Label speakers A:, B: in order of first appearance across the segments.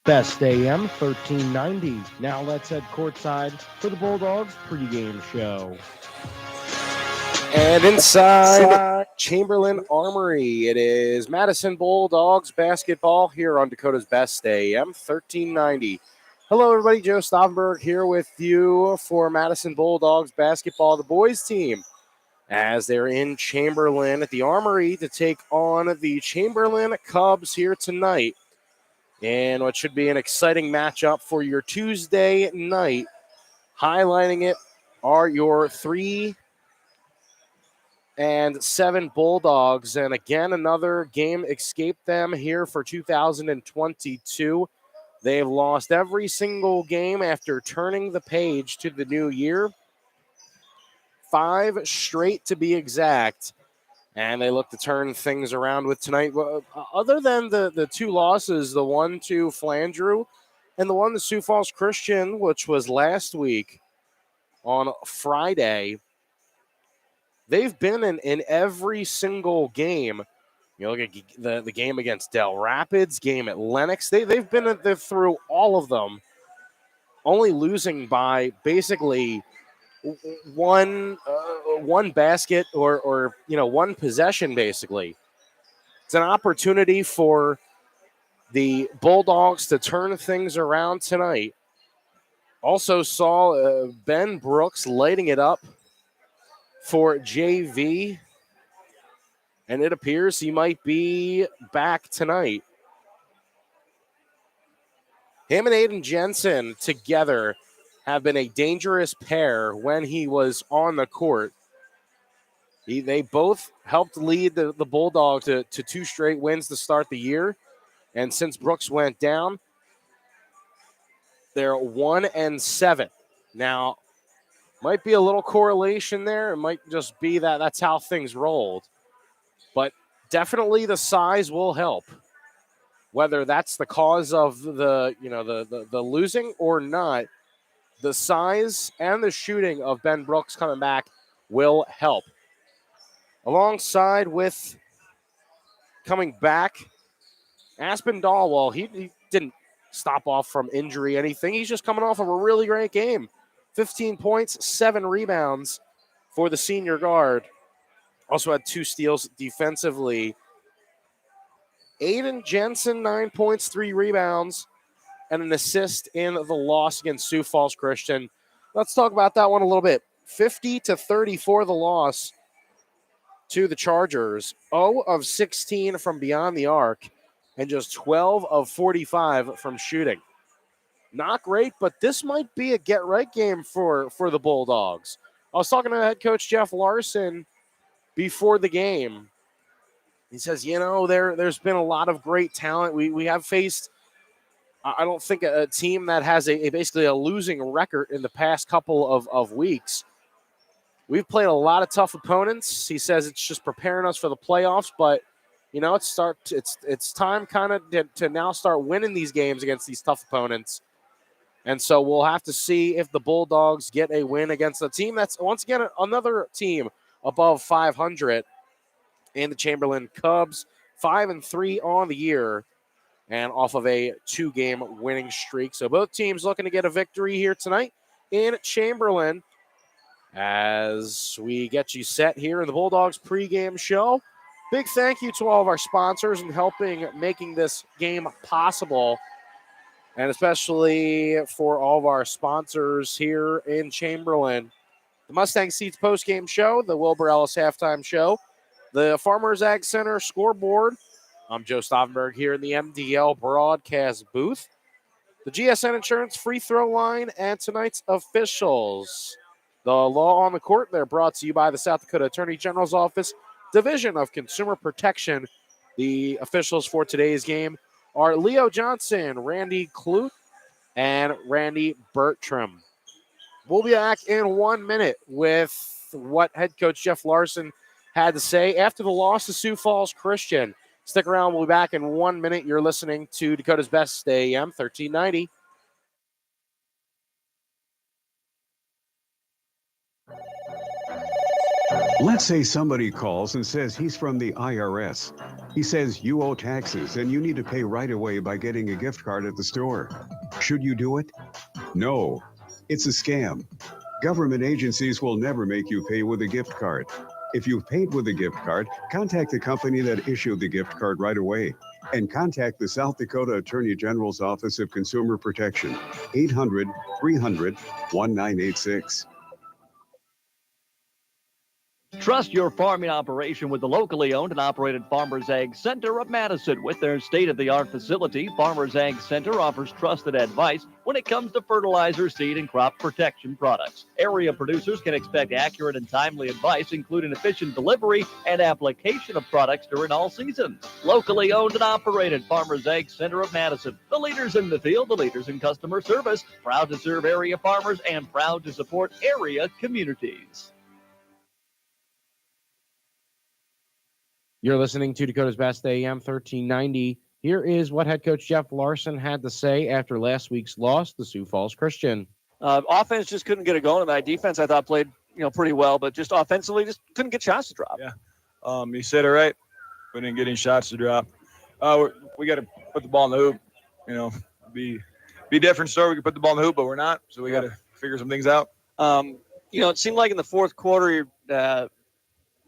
A: Best AM 1390. Now let's head courtside for the Bulldogs pregame show.
B: And inside Chamberlain Armory, it is Madison Bulldogs basketball here on Dakota's Best AM 1390. Hello, everybody. Joe Stauffenberg here with you for Madison Bulldogs basketball, the boys team, as they're in Chamberlain at the Armory to take on the Chamberlain Cubs here tonight in what should be an exciting matchup for your Tuesday night. Highlighting it are your 3 and 7 Bulldogs. And again, another game escaped them here for 2022. They've lost every single game after turning the page to the new year. 5 straight to be exact. And they look to turn things around with tonight. Other than the 2 losses, the one to Flandreau and the one to Sioux Falls Christian, which was last week on Friday, they've been in every single game. You look at the game against Del Rapids, game at Lenox. They've been through all of them, only losing by basically one basket or one possession. Basically, it's an opportunity for the Bulldogs to turn things around tonight. Also saw Ben Brooks lighting it up for JV, and it appears he might be back tonight. Him and Aiden Jensen together have been a dangerous pair when he was on the court. They both helped lead the Bulldogs to 2 straight wins to start the year. And since Brooks went down, they're 1 and 7. Now, might be a little correlation there. It might just be that's how things rolled. But definitely the size will help. Whether that's the cause of the losing or not, the size and the shooting of Ben Brooks coming back will help. Alongside with coming back, Aspen Dahlwell, he didn't stop off from injury, anything. He's just coming off of a really great game. 15 points, 7 rebounds for the senior guard. Also had 2 steals defensively. Aiden Jensen, 9 points, 3 rebounds, and an assist in the loss against Sioux Falls Christian. Let's talk about that one a little bit. 50-34 the loss to the Chargers. 0 of 16 from beyond the arc, and just 12 of 45 from shooting. Not great, but this might be a get-right game for the Bulldogs. I was talking to head coach Jeff Larson before the game. He says, there's been a lot of great talent. We have faced, I don't think, a team that has basically a losing record in the past couple of weeks. We've played a lot of tough opponents. He says it's just preparing us for the playoffs, but it's time kind of to now start winning these games against these tough opponents. And so we'll have to see if the Bulldogs get a win against a team that's, once again, another team above 500 in the Chamberlain Cubs, 5-3 on the year and off of a 2-game winning streak. So both teams looking to get a victory here tonight in Chamberlain. As we get you set here in the Bulldogs pregame show, big thank you to all of our sponsors in helping making this game possible, and especially for all of our sponsors here in Chamberlain. The Mustang Seats postgame show, the Wilbur Ellis halftime show, the Farmers Ag Center scoreboard. I'm Joe Stauffenberg here in the MDL broadcast booth, the GSN Insurance free throw line, and tonight's officials. The Law on the Court, they're brought to you by the South Dakota Attorney General's Office, Division of Consumer Protection. The officials for today's game are Leo Johnson, Randy Clute, and Randy Bertram. We'll be back in 1 minute with what head coach Jeff Larson had to say after the loss to Sioux Falls Christian. Stick around. We'll be back in 1 minute. You're listening to Dakota's Best AM 1390.
C: Let's say somebody calls and says he's from the IRS. He says you owe taxes and you need to pay right away by getting a gift card at the store. Should you do it? No. It's a scam. Government agencies will never make you pay with a gift card. If you've paid with a gift card, contact the company that issued the gift card right away. And contact the South Dakota Attorney General's Office of Consumer Protection, 800-300-1986.
D: Trust your farming operation with the locally owned and operated Farmers Ag Center of Madison. With their state-of-the-art facility, Farmers Ag Center offers trusted advice when it comes to fertilizer, seed, and crop protection products. Area producers can expect accurate and timely advice, including efficient delivery and application of products during all seasons. Locally owned and operated Farmers Ag Center of Madison. The leaders in the field, the leaders in customer service, proud to serve area farmers and proud to support area communities.
A: You're listening to Dakota's Best AM 1390. Here is what head coach Jeff Larson had to say after last week's loss to Sioux Falls Christian.
E: Offense just couldn't get it going tonight. Defense, I thought, played pretty well, but just offensively, just couldn't get shots to drop.
F: Yeah, you said it right. We didn't get any shots to drop. We got to put the ball in the hoop. Be a different story. We can put the ball in the hoop, but we're not. So we got to figure some things out.
E: It seemed like in the fourth quarter,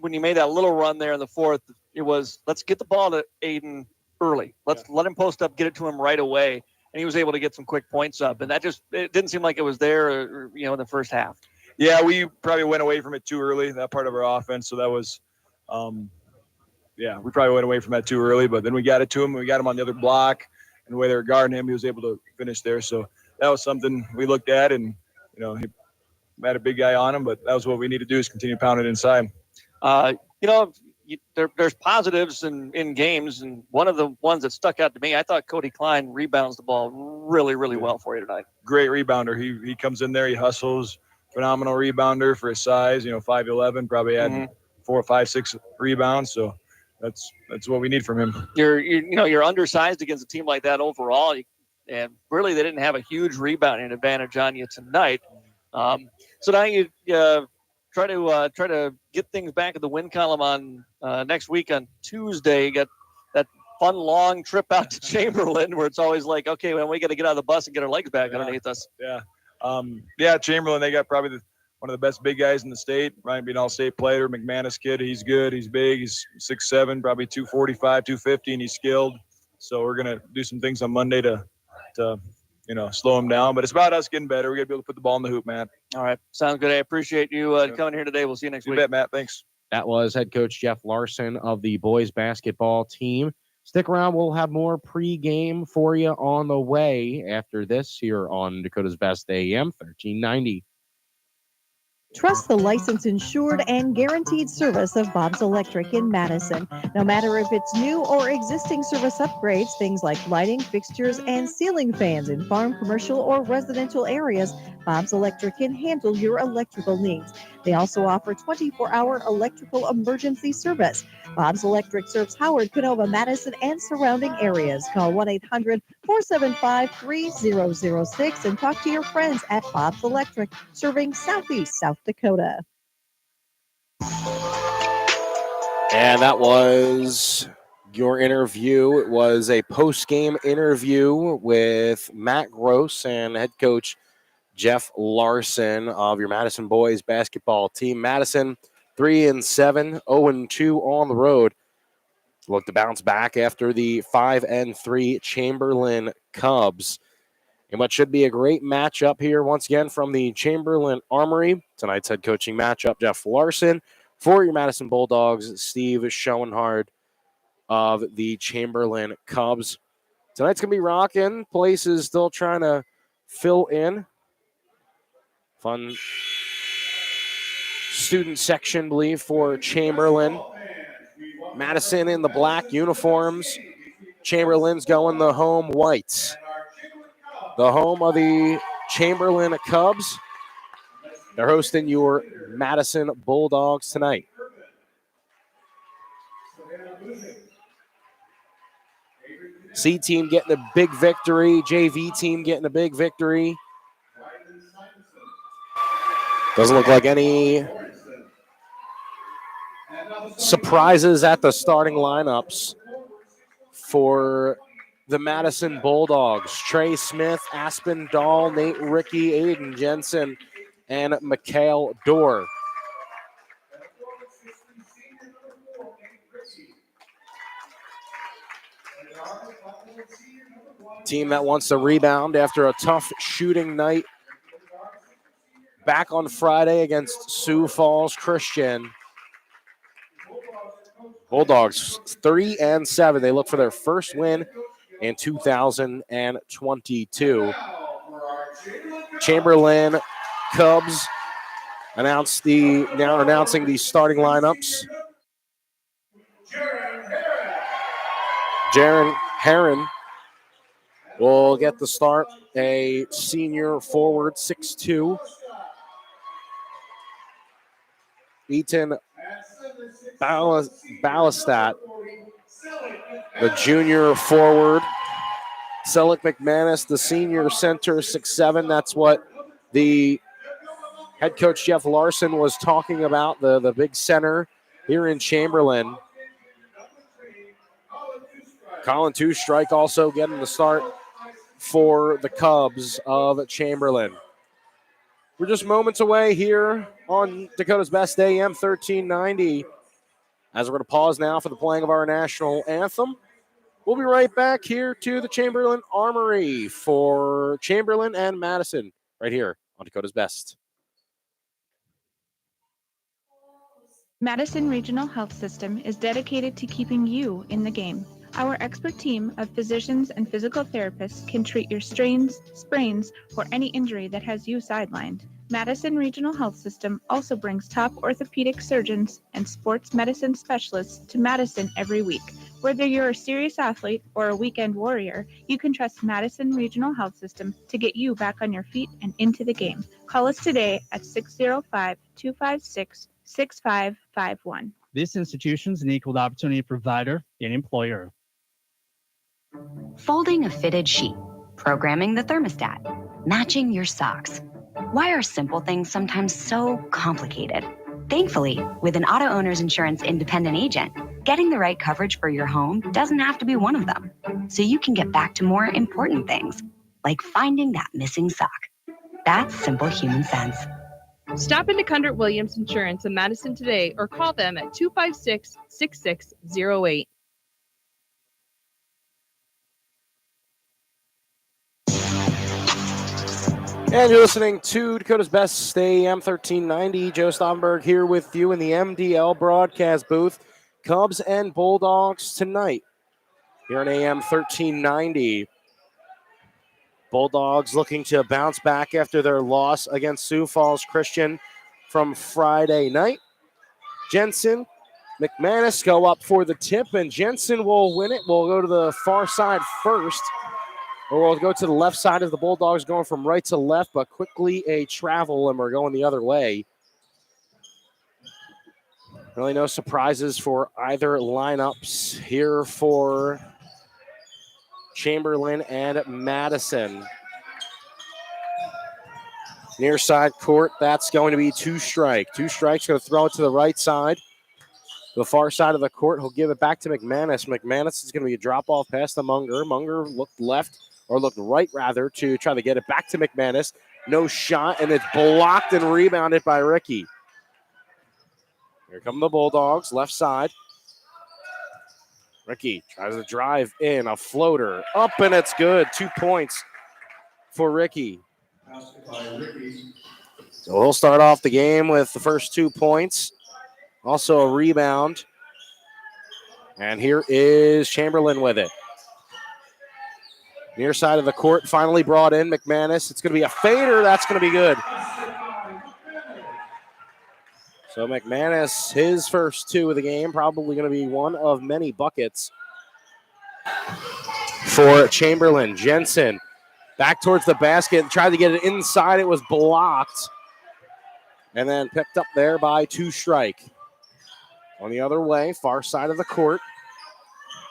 E: when you made that little run there in the fourth, it was, let's get the ball to Aiden early. Let's let him post up, get it to him right away. And he was able to get some quick points up. And it didn't seem like it was there, in the first half.
F: Yeah, we probably went away from it too early, that part of our offense. So that was, we probably went away from that too early. But then we got it to him. We got him on the other block. And the way they were guarding him, he was able to finish there. So that was something we looked at. And, he had a big guy on him. But that was what we need to do, is continue to pound it inside.
E: There's positives in games, and one of the ones that stuck out to me, I thought Cody Klein rebounds the ball really, really well for you tonight.
F: Great rebounder. He comes in there, he hustles, phenomenal rebounder for his size. 5'11", probably had 4, 5, 6 rebounds. So that's what we need from him.
E: You're undersized against a team like that overall, and really they didn't have a huge rebounding advantage on you tonight. So now you try to get things back in the win column on next week on Tuesday. You got that fun long trip out to Chamberlain, where it's always like, okay, when we got to get out of the bus and get our legs back underneath us.
F: Yeah. Chamberlain, they got probably one of the best big guys in the state. Ryan being all-state player, McManus kid. He's good. He's big. He's 6'7", probably 245, 250, and he's skilled. So we're gonna do some things on Monday to slow him down. But it's about us getting better. We got to be able to put the ball in the hoop, Matt.
E: All right. Sounds good. I appreciate you coming here today. We'll see you next week.
F: You bet, Matt. Thanks.
A: That was head coach Jeff Larson of the boys basketball team. Stick around. We'll have more pregame for you on the way after this here on Dakota's Best AM 1390.
G: Trust the licensed, insured, and guaranteed service of Bob's Electric in Madison. No matter if it's new or existing service upgrades, things like lighting, fixtures, and ceiling fans in farm, commercial, or residential areas, Bob's Electric can handle your electrical needs. They also offer 24-hour electrical emergency service. Bob's Electric serves Howard, Canova, Madison, and surrounding areas. Call 1-800-475-3006 and talk to your friends at Bob's Electric, serving Southeast South Dakota.
B: And that was your interview. It was a post-game interview with Matt Gross and head coach Jeff Larson of your Madison boys basketball team. Madison 3-7, 0-2 on the road. Look to bounce back after the 5-3 Chamberlain Cubs. And what should be a great matchup here once again from the Chamberlain Armory. Tonight's head coaching matchup, Jeff Larson for your Madison Bulldogs, Steve Schoenhardt of the Chamberlain Cubs. Tonight's going to be rocking. Place is still trying to fill in. Fun student section, believe, for Chamberlain. Madison in the black uniforms. Chamberlain's going the home whites. The home of the Chamberlain Cubs. They're hosting your Madison Bulldogs tonight. C team getting a big victory. JV team getting a big victory. Doesn't look like any surprises at the starting lineups for the Madison Bulldogs. Trey Smith, Aspen Dahl, Nate Rickey, Aiden Jensen, and Mikhail Dorr. Team that wants to rebound after a tough shooting night back on Friday against Sioux Falls Christian. Bulldogs 3-7. They look for their first win in 2022. Chamberlain Cubs announcing the starting lineups. Jaron Herron will get the start, a senior forward, 6'2". Eaton Ballastat, the junior forward. Selick McManus, the senior center, 6'7". That's what the head coach Jeff Larson was talking about, the big center here in Chamberlain. Colin Two-Strike also getting the start for the Cubs of Chamberlain. We're just moments away here on Dakota's Best AM 1390. As we're going to pause now for the playing of our national anthem. We'll be right back here to the Chamberlain Armory for Chamberlain and Madison right here on Dakota's Best.
H: Madison Regional Health System is dedicated to keeping you in the game. Our expert team of physicians and physical therapists can treat your strains, sprains, or any injury that has you sidelined. Madison Regional Health System also brings top orthopedic surgeons and sports medicine specialists to Madison every week. Whether you're a serious athlete or a weekend warrior, you can trust Madison Regional Health System to get you back on your feet and into the game. Call us today at 605-256-6551.
I: This institution is an equal opportunity provider and employer.
J: Folding a fitted sheet, programming the thermostat, matching your socks. Why are simple things sometimes so complicated? Thankfully, with an auto owner's insurance independent agent, getting the right coverage for your home doesn't have to be one of them. So you can get back to more important things, like finding that missing sock. That's simple human sense.
K: Stop into Kundert Williams Insurance in Madison today or call them at 256-6608.
B: And you're listening to Dakota's Best AM 1390. Joe Stauffenberg here with you in the MDL broadcast booth. Cubs and Bulldogs tonight here on AM 1390. Bulldogs looking to bounce back after their loss against Sioux Falls Christian from Friday night. Jensen, McManus go up for the tip, and Jensen will win it. We'll go to the far side first. Or we'll go to the left side of the Bulldogs, going from right to left, but quickly a travel, and we're going the other way. Really no surprises for either lineups here for Chamberlain and Madison. Near side court, that's going to be Two-Strike. Two-Strike's going to throw it to the right side. The far side of the court, he'll give it back to McManus. McManus is going to be a drop-off pass to Munger. Munger looked left. Or looked right, rather, to try to get it back to McManus. No shot, and it's blocked and rebounded by Ricky. Here come the Bulldogs, left side. Ricky tries to drive in, a floater. Up, and it's good. 2 points for Ricky. So he'll start off the game with the first 2 points. Also a rebound. And here is Chamberlain with it. Near side of the court, finally brought in McManus. It's going to be a fader. That's going to be good. So McManus, his first 2 of the game, probably going to be one of many buckets for Chamberlain. Jensen back towards the basket, tried to get it inside. It was blocked. And then picked up there by Two-Strike. On the other way, far side of the court.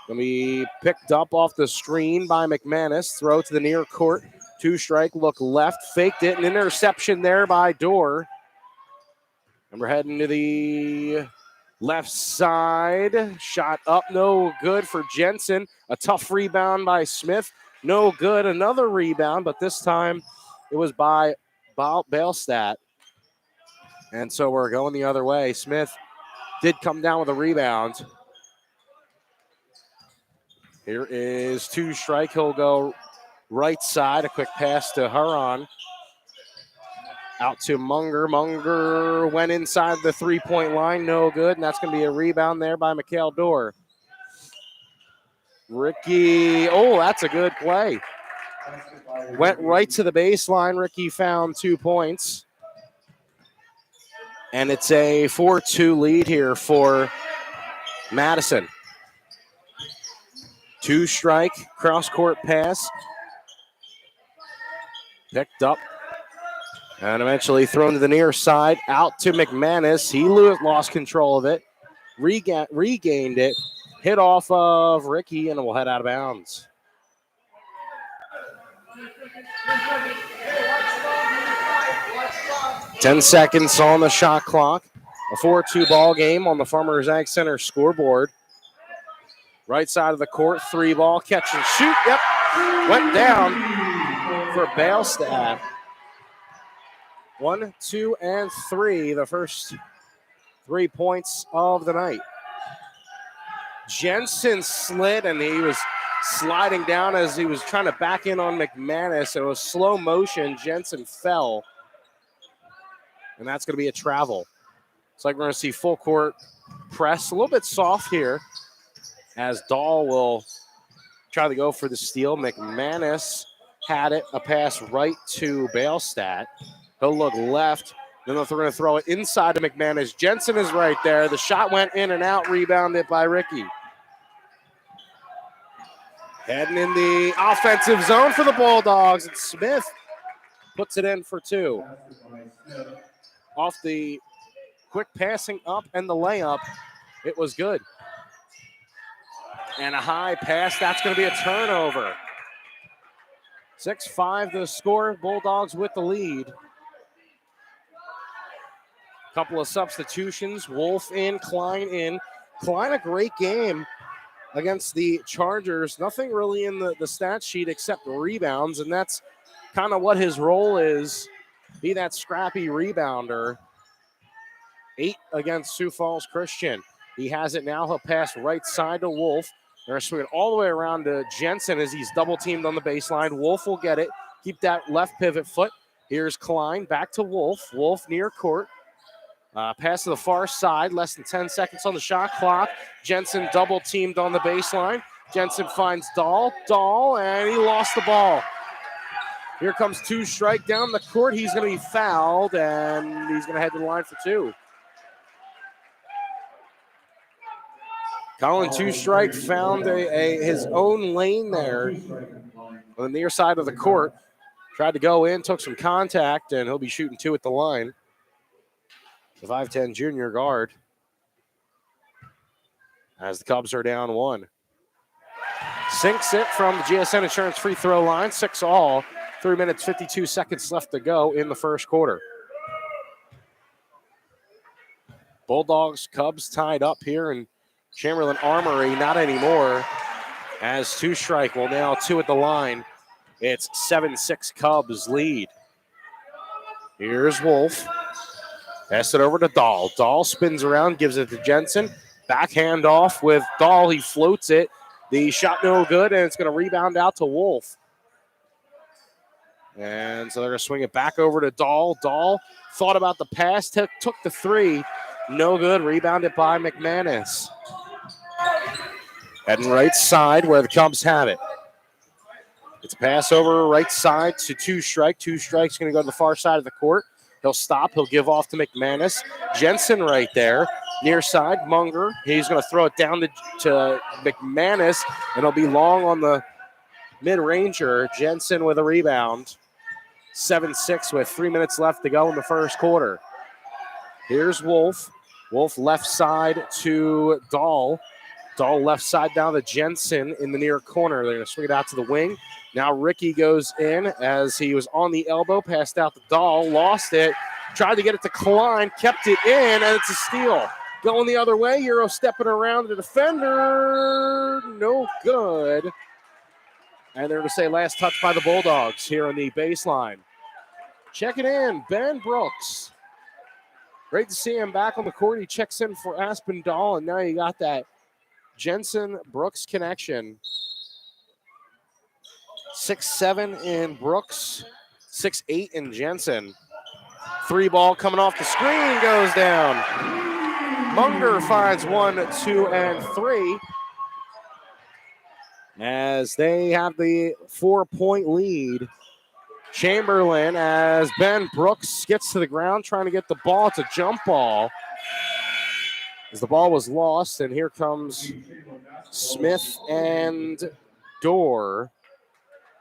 B: Going to be picked up off the screen by McManus. Throw to the near court. Two-Strike, look left, faked it. An interception there by Dorr. And we're heading to the Left side, shot up, no good for Jensen. A tough rebound by Smith, no good. Another rebound, but this time it was by Bailstat. And so we're going the other way. Smith did come down with a rebound. Here is Two Strike. He'll go right side. A quick pass to Huron. Out to Munger. Munger went inside the three-point line. No good. And that's going to be a rebound there by Mikhail Dorr. Ricky. Oh, that's a good play. Went right to the baseline. Ricky found 2 points. And it's a 4-2 lead here for Madison. Two Strike, cross-court pass. Picked up. And eventually thrown to the near side. Out to McManus. He lost control of it. Regained it. Hit off of Ricky, and it will head out of bounds. Ten seconds on the shot clock. A 4-2 ball game on the Farmers Ag Center scoreboard. Right side of the court, 3-ball, catch and shoot. Yep, went down for Bailstat. 1, 2, and 3, the first 3 points of the night. Jensen slid, and he was sliding down as he was trying to back in on McManus. It was slow motion. Jensen fell. And that's going to be a travel. It's like we're going to see full court press. A little bit soft here as Dahl will try to go for the steal. McManus had it. A pass right to Bailstat. He'll look left. Then they're going to throw it inside to McManus. Jensen is right there. The shot went in and out. Rebounded by Ricky. Heading in the offensive zone for the Bulldogs. And Smith puts it in for 2. Off the quick passing up and the layup, it was good. And a high pass, that's going to be a turnover. 6-5 the score, Bulldogs with the lead. Couple of substitutions, Wolf in, Klein in. Klein, a great game against the Chargers. Nothing really in the stat sheet except rebounds, and that's kind of what his role is. Be that scrappy rebounder. 8 against Sioux Falls Christian. He has it now. He'll pass right side to Wolf. They're going to swing it all the way around to Jensen as he's double-teamed on the baseline. Wolf will get it. Keep that left pivot foot. Here's Klein back to Wolf. Wolf near court. Pass to the far side. Less than 10 seconds on the shot clock. Jensen double-teamed on the baseline. Jensen finds Dahl. And he lost the ball. Here comes Two Strike down the court. He's going to be fouled, and he's going to head to the line for 2. Colin Two Strike found his own lane there on the near side of the court. Tried to go in, took some contact, and he'll be shooting 2 at the line. The 5'10 junior guard as the Cubs are down 1. Sinks it from the GSN Insurance free throw line, 6-all. 3 minutes, 52 seconds left to go in the first quarter. Bulldogs, Cubs tied up here in Chamberlain Armory, not anymore, as Two Strike will now 2 at the line. It's 7-6 Cubs lead. Here's Wolf. Pass it over to Dahl. Dahl spins around, gives it to Jensen. Backhand off with Dahl. He floats it. The shot no good, and it's going to rebound out to Wolf. And so they're going to swing it back over to Dahl. Dahl thought about the pass, took the 3. No good. Rebounded by McManus. Heading right side where the Cubs have it. It's a pass over right side to Two Strike. Two Strike's going to go to the far side of the court. He'll stop. He'll give off to McManus. Jensen right there. Near side, Munger. He's going to throw it down to McManus, and it'll be long on the mid-ranger. Jensen with a rebound. 7-6 with 3 minutes left to go in the first quarter. Here's Wolf. Wolf left side to Dahl. Dahl left side down to Jensen in the near corner. They're going to swing it out to the wing. Now Ricky goes in as he was on the elbow, passed out to Dahl, lost it, tried to get it to Klein, kept it in, and it's a steal. Going the other way. Euro stepping around the defender. No good. And they're going to say last touch by the Bulldogs here on the baseline. Checking in, Ben Brooks. Great to see him back on the court. He checks in for Aspinall, and now you got that Jensen-Brooks connection. 6'7" in Brooks, 6'8" in Jensen. 3 ball coming off the screen goes down. Munger finds 1, 2, and 3 as they have the 4-point lead. Chamberlain as Ben Brooks gets to the ground trying to get the ball. It's a jump ball as the ball was lost, and here comes Smith and Dorr.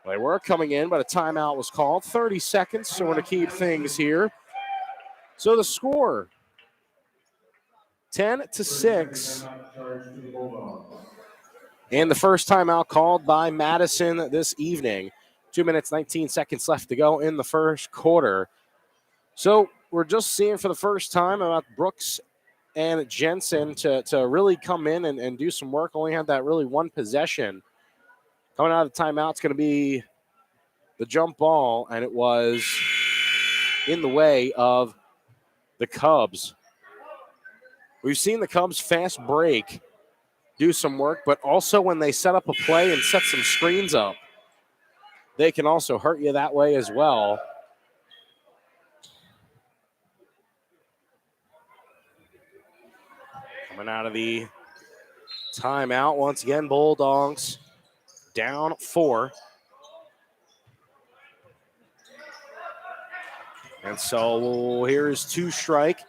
B: They were coming in, but a timeout was called. 30 seconds, so we're going to keep things here. So the score, 10-6. And the first timeout called by Madison this evening. 2 minutes, 19 seconds left to go in the first quarter. So we're just seeing for the first time about Brooks and Jensen to really come in and do some work. Only had that really one possession. Coming out of the timeout, it's going to be the jump ball, and it was in the way of the Cubs. We've seen the Cubs fast break, do some work, but also when they set up a play and set some screens up, they can also hurt you that way as well. Coming out of the timeout, once again, Bulldogs down 4. And so here's 2 strike.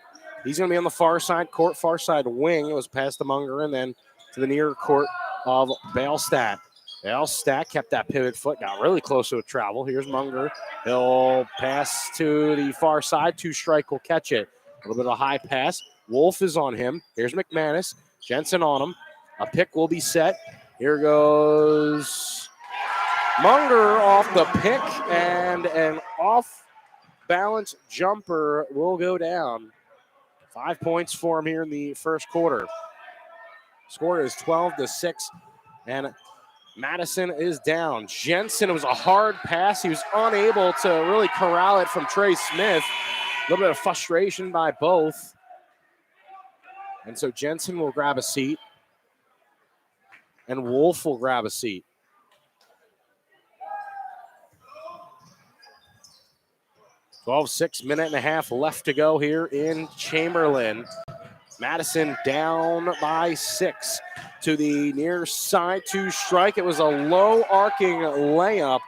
B: He's going to be on the far side court, far side wing. It was past the Munger and then to the near court of Bailstat. Bailstat kept that pivot foot, got really close to a travel. Here's Munger. He'll pass to the far side. 2 strike will catch it. A little bit of a high pass. Wolf is on him. Here's McManus. Jensen on him. A pick will be set. Here goes Munger off the pick, and an off-balance jumper will go down. 5 points for him here in the first quarter. Score is 12-6, and Madison is down. Jensen, it was a hard pass. He was unable to really corral it from Trey Smith. A little bit of frustration by both. And so Jensen will grab a seat, and Wolf will grab a seat. Minute and a half left to go here in Chamberlain. Madison down by 6 to the near side, 2 strike. It was a low arcing layup,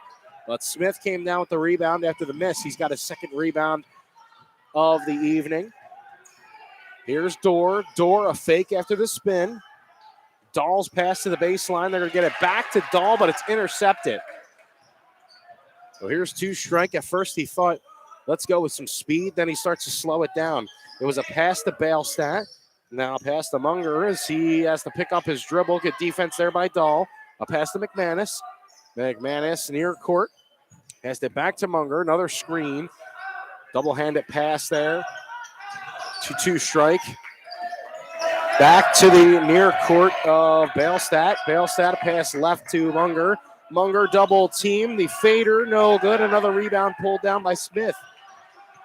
B: but Smith came down with the rebound after the miss. He's got his second rebound of the evening. Here's Dorr. Dorr, a fake after the spin. Dahl's pass to the baseline. They're going to get it back to Dahl, but it's intercepted. So here's 2 strike. At first he thought, let's go with some speed. Then he starts to slow it down. It was a pass to Bailstat. Now a pass to Munger as he has to pick up his dribble. Good defense there by Dahl. A pass to McManus. McManus near court. Passed it back to Munger. Another screen. Double-handed pass there. 2 strike. Back to the near court of Bailstat. Bailstat, a pass left to Munger. Munger double team. The fader, no good. Another rebound pulled down by Smith.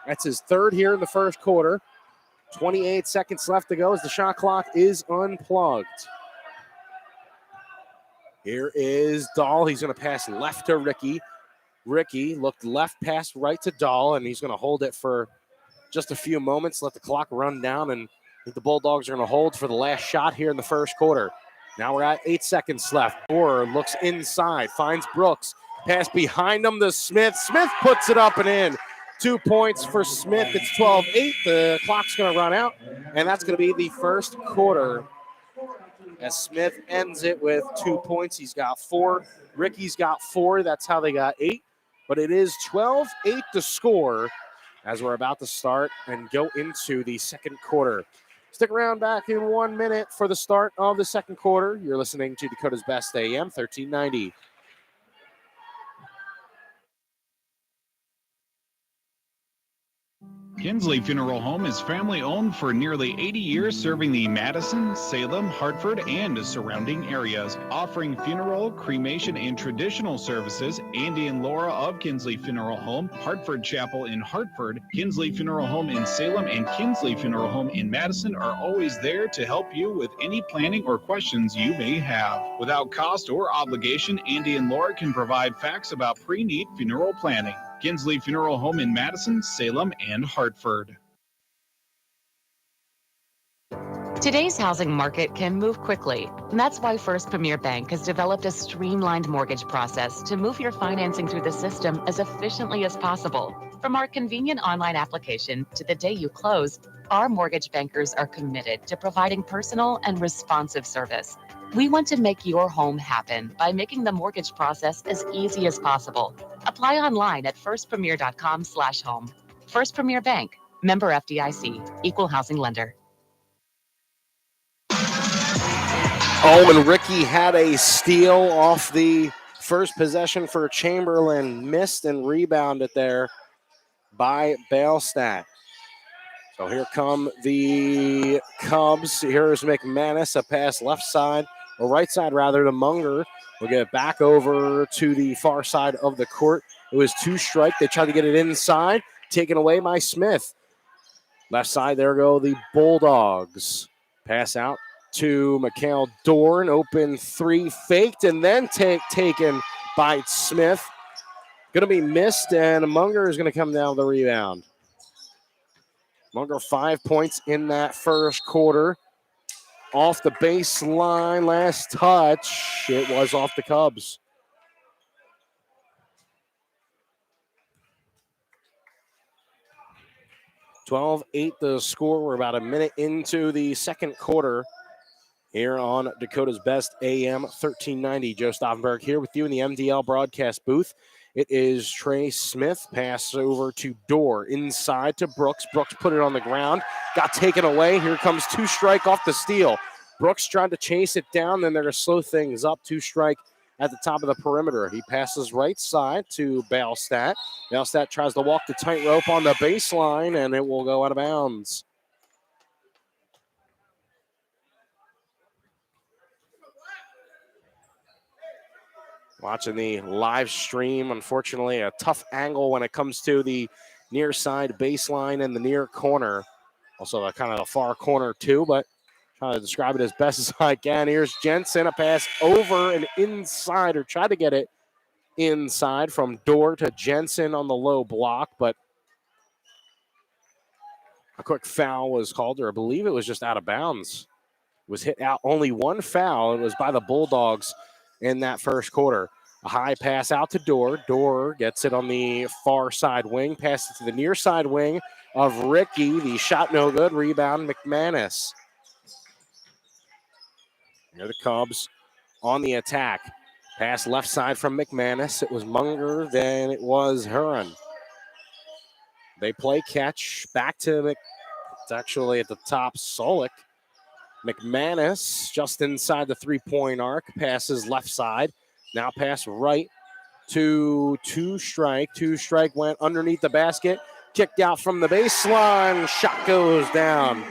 B: That's his third here in the first quarter. 28 seconds left to go as the shot clock is unplugged. Here is Dahl. He's going to pass left to Ricky. Ricky looked left, pass right to Dahl, and he's going to hold it for just a few moments, let the clock run down, and I think the Bulldogs are going to hold for the last shot here in the first quarter. Now we're at 8 seconds left. Orr looks inside, finds Brooks. Pass behind him to Smith. Smith puts it up and in. 2 points for Smith. It's 12-8. The clock's going to run out, and that's going to be the first quarter as Smith ends it with 2 points. He's got 4. Ricky's got 4. That's how they got 8. But it is 12-8 to score as we're about to start and go into the second quarter. Stick around back in 1 minute for the start of the second quarter. You're listening to Dakota's Best AM 1390.
L: Kinsley Funeral Home is family-owned for nearly 80 years, serving the Madison, Salem, Hartford, and surrounding areas. Offering funeral, cremation, and traditional services, Andy and Laura of Kinsley Funeral Home, Hartford Chapel in Hartford, Kinsley Funeral Home in Salem, and Kinsley Funeral Home in Madison are always there to help you with any planning or questions you may have. Without cost or obligation, Andy and Laura can provide facts about pre-need funeral planning. Kinsley Funeral Home in Madison, Salem, and Hartford.
M: Today's housing market can move quickly, and that's why First Premier Bank has developed a streamlined mortgage process to move your financing through the system as efficiently as possible. From our convenient online application to the day you close, our mortgage bankers are committed to providing personal and responsive service. We want to make your home happen by making the mortgage process as easy as possible. Apply online at firstpremier.com/home. First Premier Bank, member FDIC, equal housing lender.
B: Oh, and Ricky had a steal off the first possession for Chamberlain. Missed and rebounded there by Bailstat. So here come the Cubs. Here's McManus, a pass left side, or right side rather, to Munger. We'll get it back over to the far side of the court. It was two strike. They tried to get it inside, taken away by Smith. Left side, there go the Bulldogs. Pass out to Mikhail Dorn. Open three, faked, and then taken by Smith. Going to be missed, and Munger is going to come down with the rebound. Munger 5 points in that first quarter. Off the baseline, last touch. It was off the Cubs. (12-8) the score. We're about a minute into the second quarter here on Dakota's Best AM 1390. Joe Stauffenberg here with you in the MDL broadcast booth. It is Trey Smith. Pass over to Dorr. Inside to Brooks. Brooks put it on the ground. Got taken away. Here comes two strike off the steal. Brooks tried to chase it down. Then they're going to slow things up. Two strike at the top of the perimeter. He passes right side to Bailstat. Bailstat tries to walk the tightrope on the baseline, and it will go out of bounds. Watching the live stream, unfortunately, a tough angle when it comes to the near side baseline and the near corner. Also, kind of the far corner, too, but trying to describe it as best as I can. Here's Jensen, a pass over and inside, or tried to get it inside from Dorr to Jensen on the low block, but a quick foul was called, or I believe it was just out of bounds. It was hit out, only one foul. It was by the Bulldogs in that first quarter. A high pass out to Dorr. Dorr gets it on the far side wing, passes to the near side wing of Ricky. The shot no good. Rebound McManus. Here the Cubs on the attack. Pass left side from McManus. It was Munger, then it was Huron. They play catch back to it's actually at the top, Solik. McManus just inside the three-point arc. Passes left side. Now pass right to Two Strike. Two Strike went underneath the basket. Kicked out from the baseline. Shot goes down.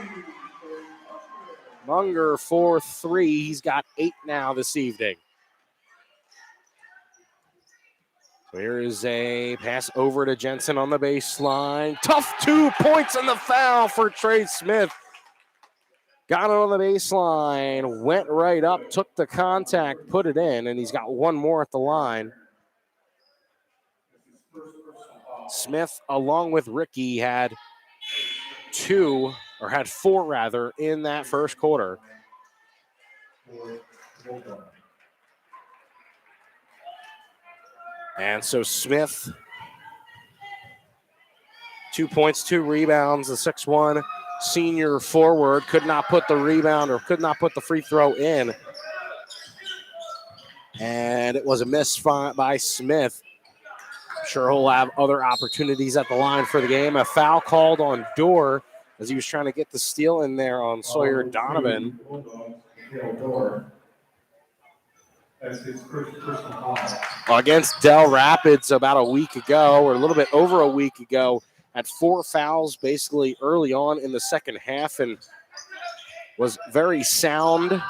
B: Munger for three. He's got 8 now this evening. So here is a pass over to Jensen on the baseline. Tough 2 points and the foul for Trey Smith. Got it on the baseline, went right up, took the contact, put it in, and he's got one more at the line. Smith, along with Ricky, had 4 rather, in that first quarter. And so Smith, 2 points, 2 rebounds, the 6'1" senior forward could not put the rebound or could not put the free throw in. And it was a miss by Smith. I'm sure he'll have other opportunities at the line for the game. A foul called on Dorr as he was trying to get the steal in there on Sawyer Donovan. Against Del Rapids about a week ago, or a little bit over a week ago, had 4 fouls basically early on in the second half and was very sound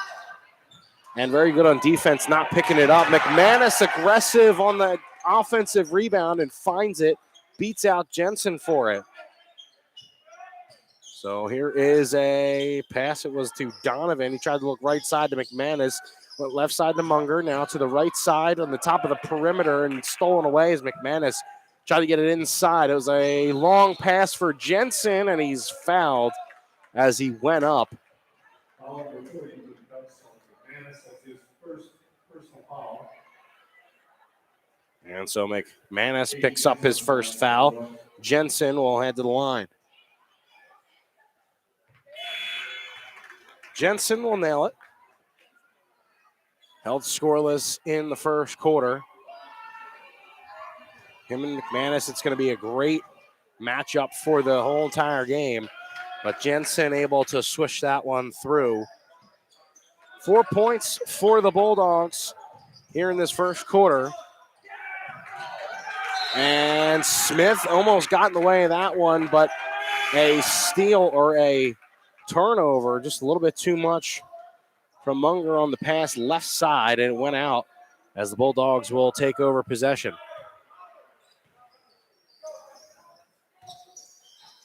B: and very good on defense, not picking it up. McManus aggressive on the offensive rebound and finds it, beats out Jensen for it. So here is a pass. It was to Donovan. He tried to look right side to McManus, went left side to Munger, now to the right side on the top of the perimeter and stolen away as McManus tried to get it inside. It was a long pass for Jensen, and he's fouled as he went up. And so McManus picks up his first foul. Jensen will head to the line. Jensen will nail it. Held scoreless in the first quarter. Him and McManus, it's going to be a great matchup for the whole entire game. But Jensen able to swish that one through. 4 points for the Bulldogs here in this first quarter. And Smith almost got in the way of that one, but a steal or a turnover, just a little bit too much from Munger on the pass left side, and it went out as the Bulldogs will take over possession.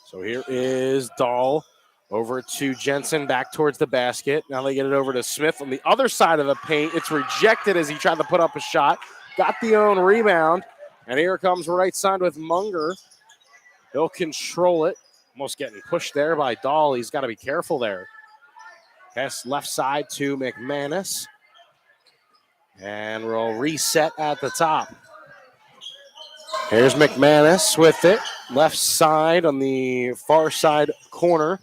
B: So here is Dahl over to Jensen, back towards the basket. Now they get it over to Smith on the other side of the paint. It's rejected as he tried to put up a shot. Got the own rebound, and here comes right side with Munger. He'll control it. Almost getting pushed there by Dahl. He's got to be careful there. Pass left side to McManus. And we'll reset at the top. Here's McManus with it. Left side on the far side corner.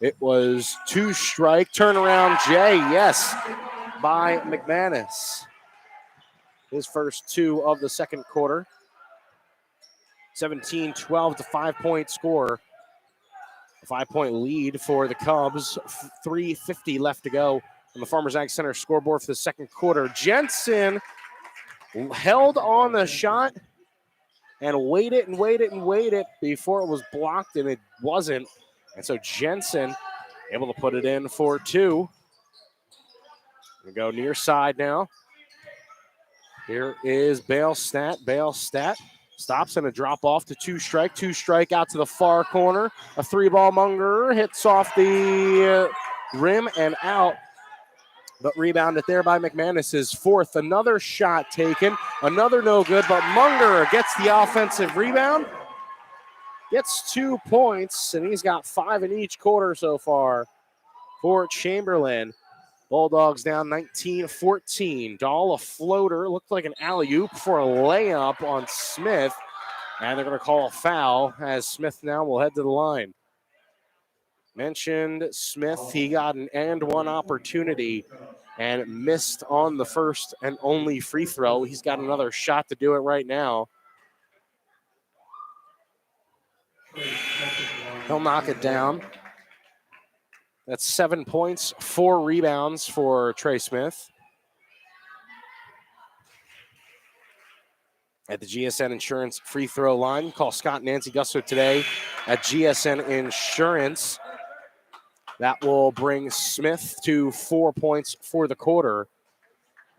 B: It was 2-strike. Turnaround Jay, yes, by McManus. His first 2 of the second quarter. 17-12 to 5-point score. A 5-point lead for the Cubs. 3:50 left to go on the Farmers Ag Center scoreboard for the second quarter. Jensen held on the shot and waited and waited and waited before it was blocked, and it wasn't. And so Jensen able to put it in for 2. We go near side now. Here is Bale-Stat. Bale-Stat stops and a drop off to 2-strike. 2-strike out to the far corner. A 3-ball Munger hits off the rim and out. But rebounded there by McManus is 4th. Another shot taken. Another no good, but Munger gets the offensive rebound. Gets 2 points, and he's got 5 in each quarter so far for Chamberlain. Bulldogs down 19-14. Dahl, a floater, looked like an alley-oop for a layup on Smith. And they're going to call a foul as Smith now will head to the line. Mentioned Smith, he got an and-one opportunity and missed on the first and only free throw. He's got another shot to do it right now. He'll knock it down. That's 7 points, 4 rebounds for Trey Smith. At the GSN Insurance free throw line, call Scott and Nancy Gusto today at GSN Insurance. That will bring Smith to 4 points for the quarter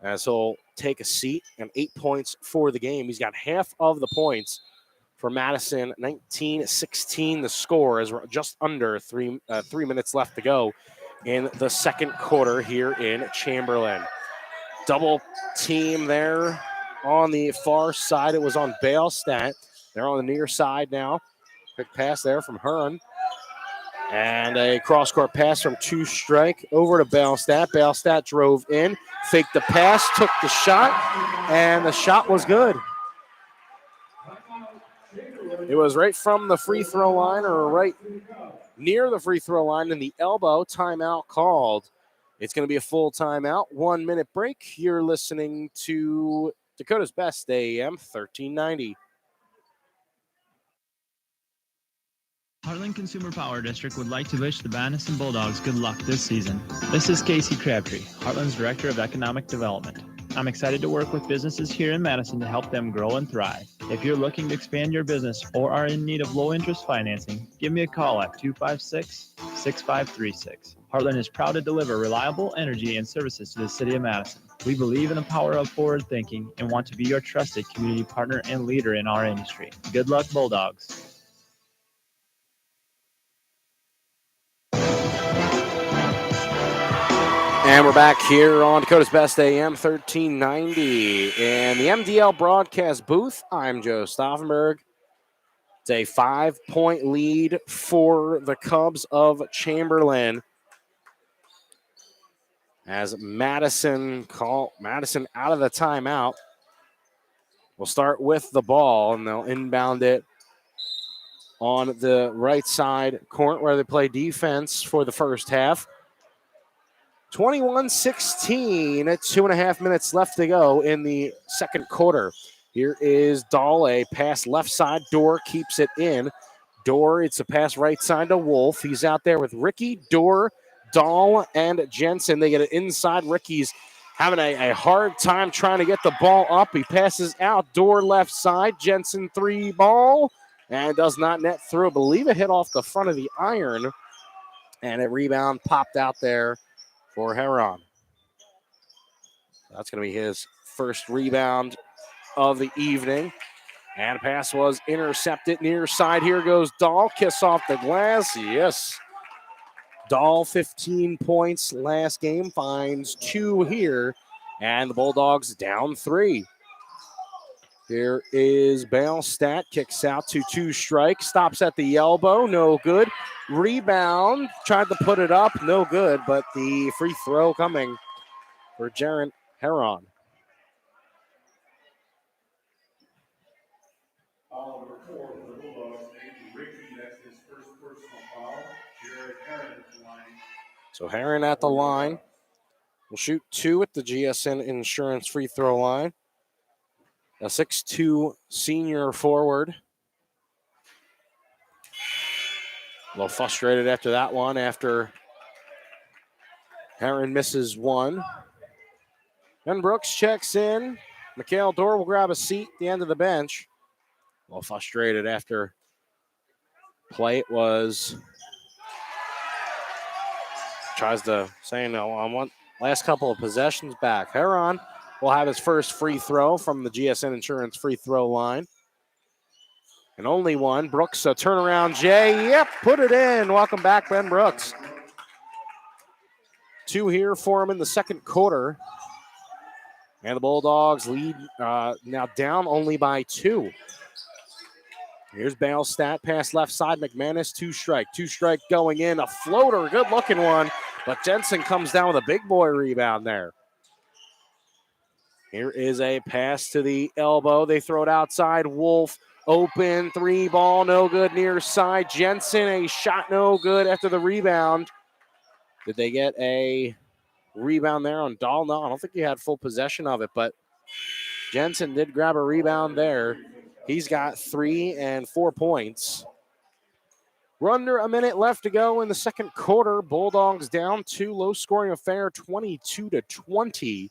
B: as he'll take a seat, and 8 points for the game. He's got half of the points for Madison. 19-16 the score as we're just under 3 minutes left to go in the second quarter here in Chamberlain. Double team there on the far side. It was on Bale-Stat. They're on the near side now. Quick pass there from Hearn. And a cross-court pass from 2-strike over to Bale-Stat. Bale-Stat drove in, faked the pass, took the shot, and the shot was good. It was right from the free throw line, or right near the free throw line, and the elbow. Timeout called. It's going to be a full timeout. 1 minute break. You're listening to Dakota's Best AM 1390.
I: Heartland Consumer Power District would like to wish the Madison Bulldogs good luck this season. This is Casey Crabtree, Heartland's Director of Economic Development. I'm excited to work with businesses here in Madison to help them grow and thrive. If you're looking to expand your business or are in need of low-interest financing, give me a call at 256-6536. Heartland is proud to deliver reliable energy and services to the city of Madison. We believe in the power of forward thinking and want to be your trusted community partner and leader in our industry. Good luck, Bulldogs.
B: And we're back here on Dakota's Best AM 1390 in the MDL broadcast booth. I'm Joe Stauffenberg. It's a 5-point lead for the Cubs of Chamberlain as Madison out of the timeout. We'll start with the ball, and they'll inbound it on the right side court where they play defense for the first half. 21-16, 2.5 minutes left to go in the second quarter. Here is Dahl, a pass left side. Dorr keeps it in. Dorr, it's a pass right side to Wolf. He's out there with Ricky, Dorr, Dahl, and Jensen. They get it inside. Ricky's having a hard time trying to get the ball up. He passes out. Dorr left side. Jensen 3-ball and does not net through. I believe it hit off the front of the iron, and a rebound popped out there for Heron. That's going to be his first rebound of the evening. And pass was intercepted near side. Here goes Dahl. Kiss off the glass. Yes. Dahl, 15 points last game, finds 2 here. And the Bulldogs down 3. Here is Bale-Stat, kicks out to 2 strike, stops at the elbow, no good. Rebound, tried to put it up, no good, but the free throw coming for Jaron Heron. So Heron at the line. Will shoot 2 at the GSN Insurance free throw line. A 6'2" senior forward. A little frustrated after that one, after Heron misses 1. Then Brooks checks in. Mikhail Dorr will grab a seat at the end of the bench. A little frustrated after play. It was tries to say, no, I want last couple of possessions back. Heron will have his first free throw from the GSN Insurance free throw line. And only one. Brooks, a turnaround J. Yep, put it in. Welcome back, Ben Brooks. 2 here for him in the second quarter. And the Bulldogs lead now down only by 2. Here's Bale-Stat, pass left side. McManus, 2 strike. 2 strike going in. A floater, good looking one. But Jensen comes down with a big boy rebound there. Here is a pass to the elbow. They throw it outside. Wolf open, 3-ball, no good near side. Jensen, a shot no good after the rebound. Did they get a rebound there on Dahl? No, I don't think he had full possession of it, but Jensen did grab a rebound there. He's got 3 and 4 points. We're under a minute left to go in the second quarter. Bulldogs down 2, low-scoring affair, 22-20.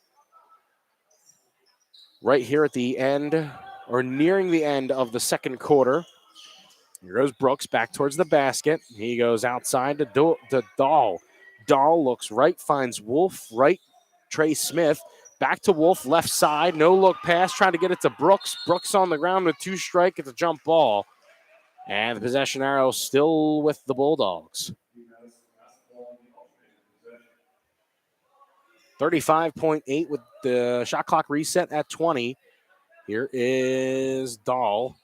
B: Right here at the end, or nearing the end of the second quarter. Here goes Brooks back towards the basket. He goes outside to Dahl. Dahl looks right, finds Wolf right. Trey Smith back to Wolf, left side. No look pass, trying to get it to Brooks. Brooks on the ground with 2 strike. It's a jump ball. And the possession arrow still with the Bulldogs. 35.8 with the shot clock reset at 20. Here is Dahl.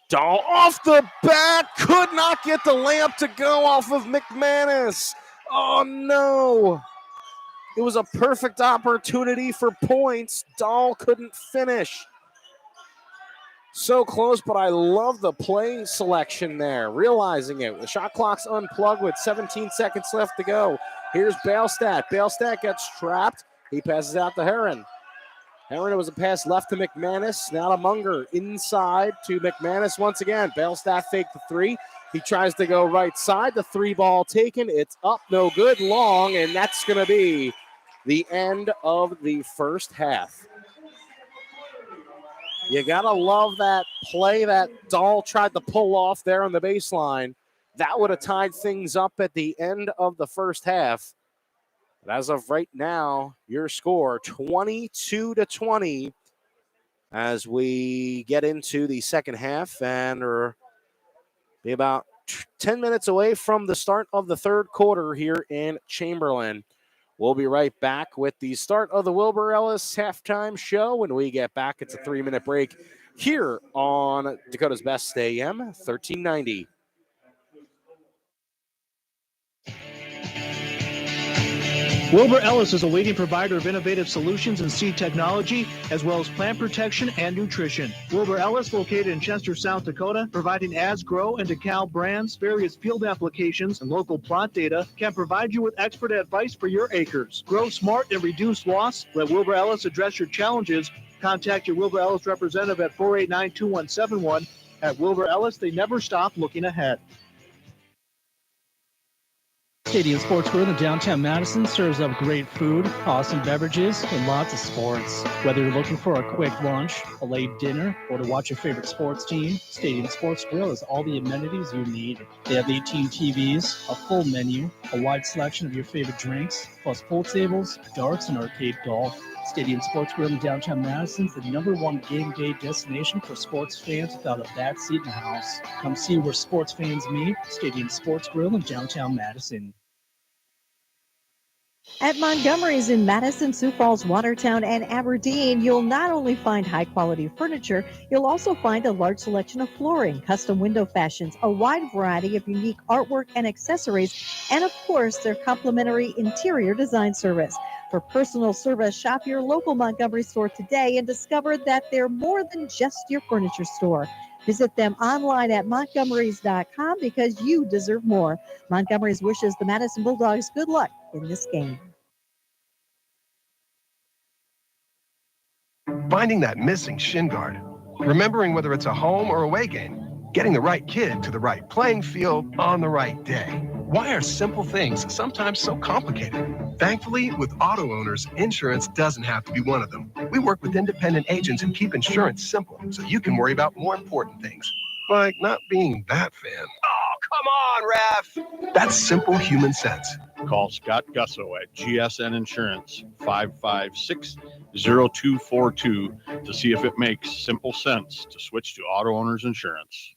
B: Dahl off the bat. Could not get the layup to go off of McManus. Oh, no. It was a perfect opportunity for points. Dahl couldn't finish. So close, but I love the play selection there. Realizing it. The shot clock's unplugged with 17 seconds left to go. Here's Bale-Stat. Bale-Stat gets trapped. He passes out to Heron. Heron, it was a pass left to McManus. Now to Munger. Inside to McManus once again. Bale-Stat faked the 3. He tries to go right side. The 3-ball taken. It's up, no good, long, and that's going to be the end of the first half. You got to love that play that Dahl tried to pull off there on the baseline. That would have tied things up at the end of the first half. But as of right now, your score 22-20 as we get into the second half, and we're be about 10 minutes away from the start of the third quarter here in Chamberlain. We'll be right back with the start of the Wilbur Ellis halftime show. When we get back, it's a 3-minute break here on Dakota's Best AM 1390.
N: Wilbur Ellis is a leading provider of innovative solutions in seed technology, as well as plant protection and nutrition. Wilbur Ellis, located in Chester, South Dakota, providing As Grow and DeKalb brands, various field applications, and local plot data, can provide you with expert advice for your acres. Grow smart and reduce loss. Let Wilbur Ellis address your challenges. Contact your Wilbur Ellis representative at 489-2171. At Wilbur Ellis, they never stop looking ahead.
O: Stadium Sports Grill in downtown Madison serves up great food, awesome beverages, and lots of sports. Whether you're looking for a quick lunch, a late dinner, or to watch your favorite sports team, Stadium Sports Grill has all the amenities you need. They have 18 TVs, a full menu, a wide selection of your favorite drinks, plus pool tables, darts, and arcade golf. Stadium Sports Grill in downtown Madison is the #1 game day destination for sports fans without a bad seat in the house. Come see where sports fans meet. Stadium Sports Grill in downtown Madison.
G: At Montgomery's in Madison, Sioux Falls, Watertown, and Aberdeen, you'll not only find high-quality furniture, you'll also find a large selection of flooring, custom window fashions, a wide variety of unique artwork and accessories, and of course, their complimentary interior design service. For personal service, shop your local Montgomery store today and discover that they're more than just your furniture store. Visit them online at montgomerys.com because you deserve more. Montgomery's wishes the Madison Bulldogs good luck in this game.
P: Finding that missing shin guard, remembering whether it's a home or away game, getting the right kid to the right playing field on the right day. Why are simple things sometimes so complicated? Thankfully, with auto owners, insurance doesn't have to be one of them. We work with independent agents and keep insurance simple so you can worry about more important things, like not being that fan. Oh, come on, Ref! That's simple human sense.
Q: Call Scott Gusso at GSN Insurance, 556-0242, to see if it makes simple sense to switch to auto owners insurance.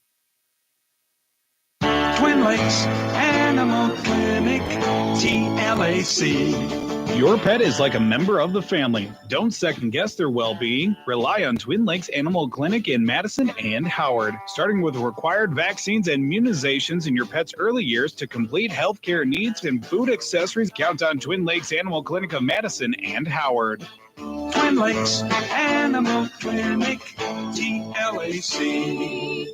R: Twin Lakes Animal Clinic, TLAC.
L: Your pet is like a member of the family. Don't second guess their well-being. Rely on Twin Lakes Animal Clinic in Madison and Howard. Starting with required vaccines and immunizations in your pet's early years to complete healthcare needs and food accessories, count on Twin Lakes Animal Clinic of Madison and Howard.
R: Twin Lakes Animal Clinic, TLAC.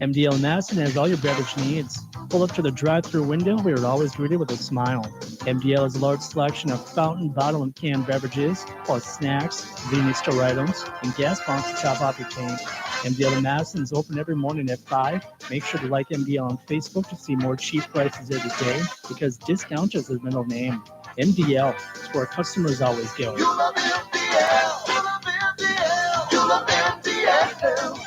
O: MDL Madison has all your beverage needs. Pull up to the drive-thru window where you're always greeted with a smile. MDL has a large selection of fountain, bottle, and canned beverages, plus snacks, convenience store items, and gas pumps to top off your tank. MDL Madison is open every morning at 5. Make sure to like MDL on Facebook to see more cheap prices every day, because discount is his middle name. MDL is where customers always go.
R: You love MDL. You love MDL. You love MDL.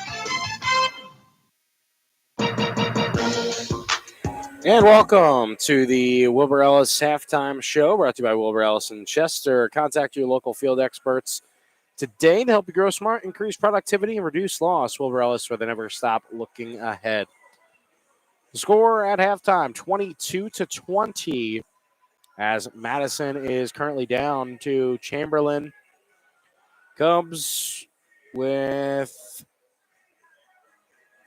B: And welcome to the Wilbur Ellis halftime show, brought to you by Wilbur Ellis in Chester. Contact your local field experts today to help you grow smart, increase productivity, and reduce loss. Wilbur Ellis, where they never stop looking ahead. The score at halftime, 22-20, as Madison is currently down to Chamberlain. Cubs with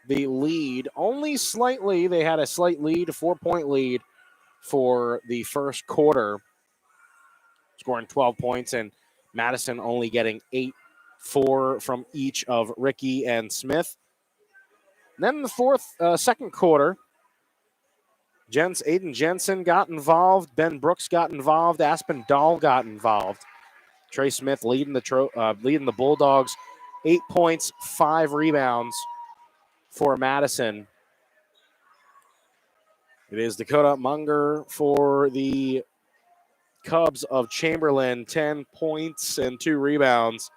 B: the lead only slightly. They had a slight lead, a 4-point lead for the first quarter, scoring 12 points, and Madison only getting 4 from each of Ricky and Smith. And then in the second quarter, Aiden Jensen got involved, Ben Brooks got involved, Aspen Dahl got involved. Trey Smith leading the Bulldogs, 8 points, 5 rebounds for Madison. It is Dakota Munger for the Cubs of Chamberlain, 10 points and 2 rebounds.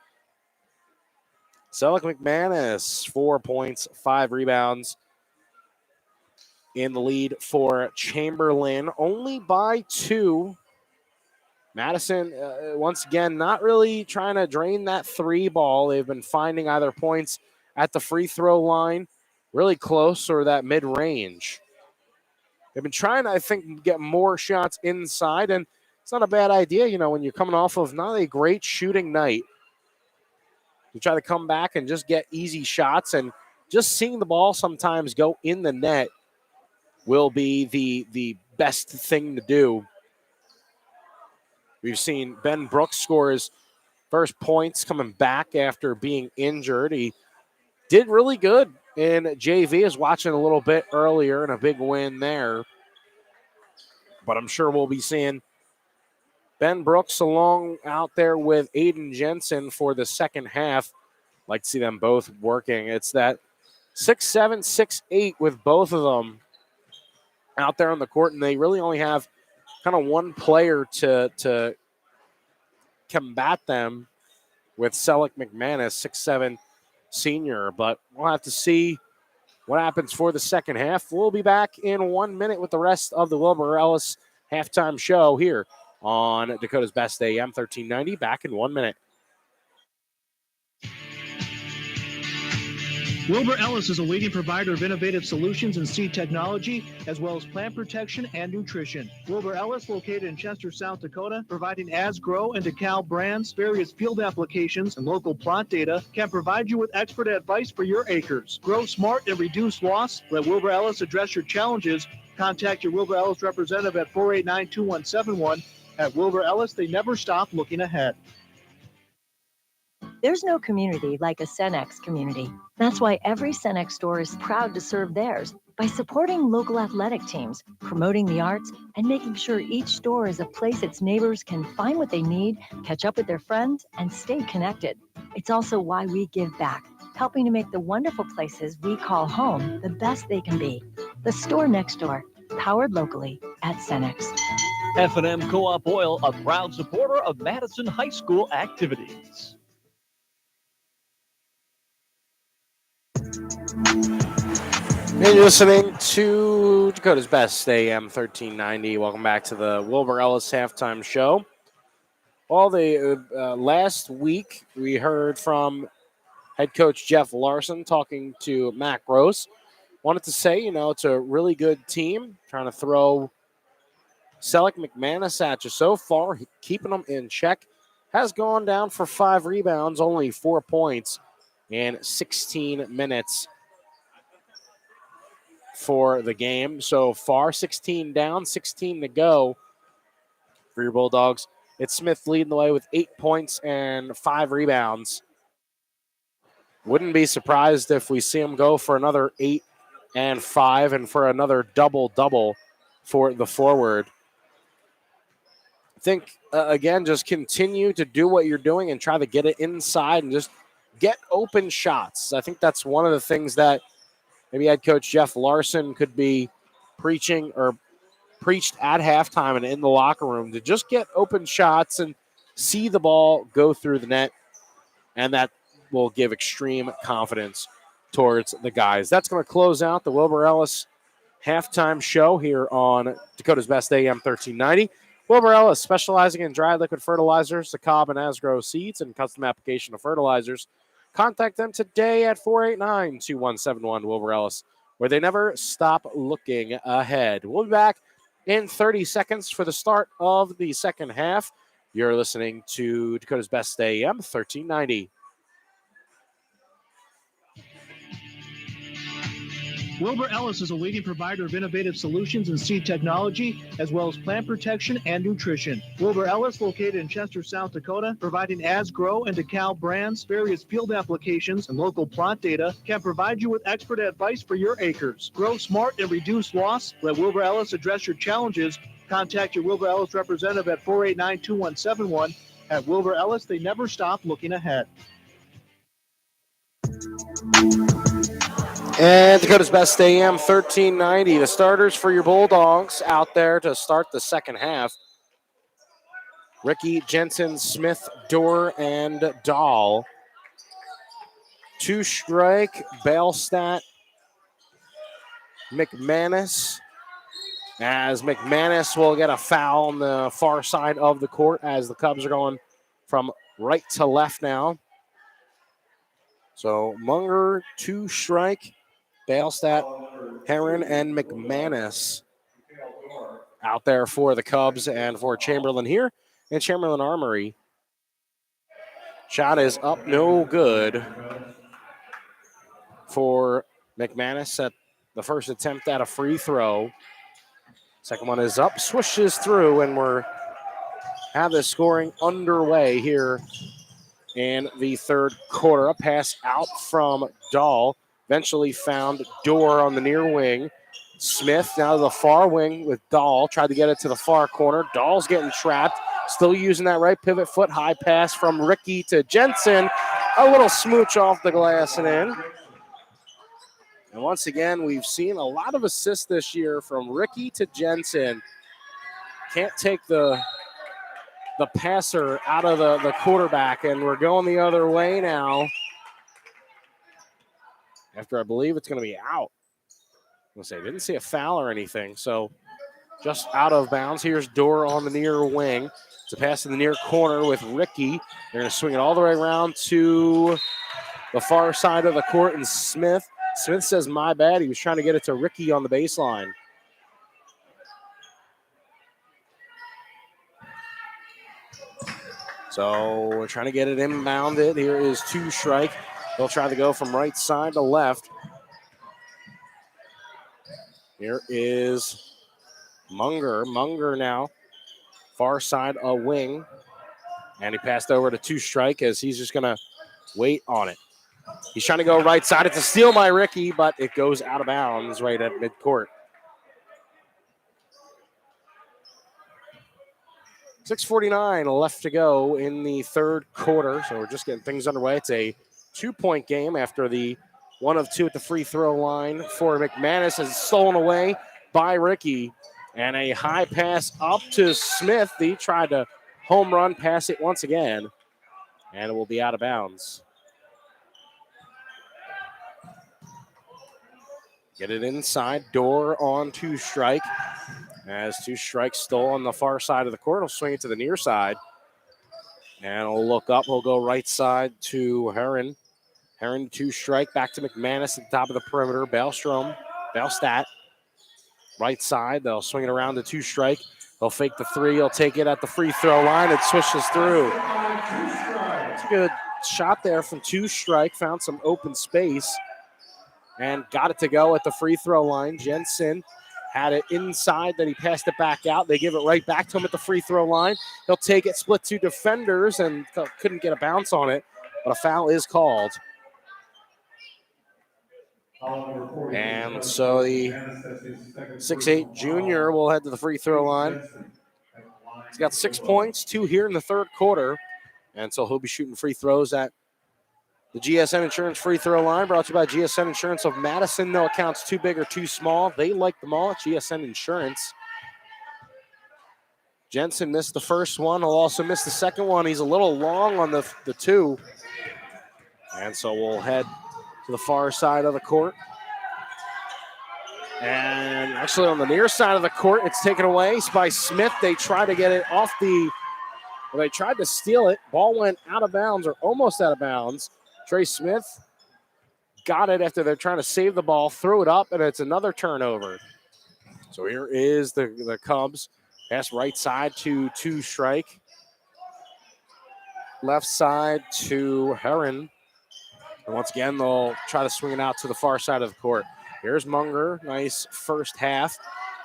B: Selleck McManus, 4 points, 5 rebounds. In the lead for Chamberlain, only by 2. Madison, once again, not really trying to drain that 3 ball. They've been finding either points at the free throw line, really close, or that mid-range. They've been trying to, I think, get more shots inside, and it's not a bad idea, when you're coming off of not a great shooting night. You try to come back and just get easy shots, and just seeing the ball sometimes go in the net will be the best thing to do. We've seen Ben Brooks score his first points coming back after being injured. He did really good in JV. I was watching a little bit earlier and a big win there. But I'm sure we'll be seeing Ben Brooks along out there with Aiden Jensen for the second half. Like to see them both working. It's that 6'7", 6'8" with both of them out there on the court, and they really only have kind of one player to combat them with Selleck McManus, 6'7" senior. But we'll have to see what happens for the second half. We'll be back in 1 minute with the rest of the Wilbur Ellis halftime show here on Dakota's Best AM 1390. Back in 1 minute.
N: Wilbur Ellis is a leading provider of innovative solutions in seed technology, as well as plant protection and nutrition. Wilbur Ellis, located in Chester, South Dakota, providing As Grow and DeKalb brands, various field applications, and local plot data, can provide you with expert advice for your acres. Grow smart and reduce loss. Let Wilbur Ellis address your challenges. Contact your Wilbur Ellis representative at 489-2171. At Wilbur Ellis, they never stop looking ahead.
S: There's no community like a Cenex community. That's why every Cenex store is proud to serve theirs by supporting local athletic teams, promoting the arts, and making sure each store is a place its neighbors can find what they need, catch up with their friends, and stay connected. It's also why we give back, helping to make the wonderful places we call home the best they can be. The store next door, powered locally at Cenex.
D: F&M Co-op Oil, a proud supporter of Madison High School activities.
B: And you're listening to Dakota's Best AM 1390. Welcome back to the Wilbur Ellis halftime show. Well, last week we heard from head coach Jeff Larson talking to Matt Gross. Wanted to say, it's a really good team trying to throw Selleck McManus at you. So far, keeping them in check. Has gone down for 5 rebounds, only 4 points in 16 minutes for the game. So far, 16 down, 16 to go for your Bulldogs. It's Smith leading the way with 8 points and 5 rebounds. Wouldn't be surprised if we see him go for another 8 and 5 and for another double-double for the forward. I think, again, just continue to do what you're doing and try to get it inside and just get open shots. I think that's one of the things that maybe head coach Jeff Larson could be preaching or preached at halftime and in the locker room, to just get open shots and see the ball go through the net. And that will give extreme confidence towards the guys. That's going to close out the Wilbur Ellis halftime show here on Dakota's Best AM 1390. Wilbur Ellis, specializing in dry liquid fertilizers, DeKalb and Asgrow seeds, and custom application of fertilizers. Contact them today at 489-2171 Wilbur Ellis, where they never stop looking ahead. We'll be back in 30 seconds for the start of the second half. You're listening to Dakota's Best AM 1390.
N: Wilbur Ellis is a leading provider of innovative solutions in seed technology, as well as plant protection and nutrition. Wilbur Ellis, located in Chester, South Dakota, providing As Grow and DeKalb brands, various field applications, and local plot data, can provide you with expert advice for your acres. Grow smart and reduce loss. Let Wilbur Ellis address your challenges. Contact your Wilbur Ellis representative at 489-2171. At Wilbur Ellis, they never stop looking ahead.
B: And Dakota's Best AM 1390. The starters for your Bulldogs out there to start the second half. Ricky, Jensen, Smith, Dorr, and Dahl. 2 strike, Bailstat, McManus. As McManus will get a foul on the far side of the court as the Cubs are going from right to left now. So Munger, 2 strike, Bailstat, Heron, and McManus out there for the Cubs and for Chamberlain here in Chamberlain Armory. Shot is up, no good for McManus at the first attempt at a free throw. Second one is up, swishes through, and we're have the scoring underway here in the third quarter. A pass out from Dahl, eventually found Dorr on the near wing. Smith now to the far wing with Dahl, tried to get it to the far corner. Dahl's getting trapped, still using that right pivot foot. High pass from Ricky to Jensen. A little smooch off the glass and in. And once again, we've seen a lot of assists this year from Ricky to Jensen. Can't take the passer out of the quarterback, and we're going the other way now. After I believe it's going to be out. I'm going to say, didn't see a foul or anything, so just out of bounds. Here's Dorr on the near wing. It's a pass in the near corner with Ricky. They're going to swing it all the way around to the far side of the court, and Smith says, my bad. He was trying to get it to Ricky on the baseline. So we're trying to get it inbounded. Here is 2 strike. They'll try to go from right side to left. Here is Munger. Munger now, far side a wing. And he passed over to 2 strike as he's just going to wait on it. He's trying to go right side. It's a steal by Ricky, but it goes out of bounds right at midcourt. 6:49 left to go in the third quarter, so we're just getting things underway. It's a 2-point game after the 1 of 2 at the free throw line for McManus is stolen away by Ricky. And a high pass up to Smith. He tried to home run pass it once again, and it will be out of bounds. Get it inside. Dorr on 2 strike. As 2 strikes still on the far side of the court. He'll swing it to the near side. And he'll look up. He'll go right side to Heron. Heron 2 strike. Back to McManus at the top of the perimeter. Bailstat. Right side. They'll swing it around to 2 strike. They'll fake the 3. He'll take it at the free throw line. It swishes through. It's a good shot there from 2 strike. Found some open space. And got it to go at the free throw line. Jensen had it inside, then he passed it back out. They give it right back to him at the free throw line. He'll take it, split 2 defenders, and couldn't get a bounce on it, but a foul is called. And so the 6'8" junior will head to the free throw line. He's got 6 points, 2 here in the third quarter, and so he'll be shooting free throws at the GSN Insurance free throw line, brought to you by GSN Insurance of Madison. No accounts too big or too small. They like them all at GSN Insurance. Jensen missed the first one. He'll also miss the second one. He's a little long on the 2. And so we'll head to the far side of the court. And actually on the near side of the court, it's taken away by Smith. They try to get it off they tried to steal it. Ball went out of bounds or almost out of bounds. Trey Smith got it after they're trying to save the ball, threw it up, and it's another turnover. So here is the Cubs. Pass right side to 2 strike. Left side to Heron. And once again, they'll try to swing it out to the far side of the court. Here's Munger. Nice first half.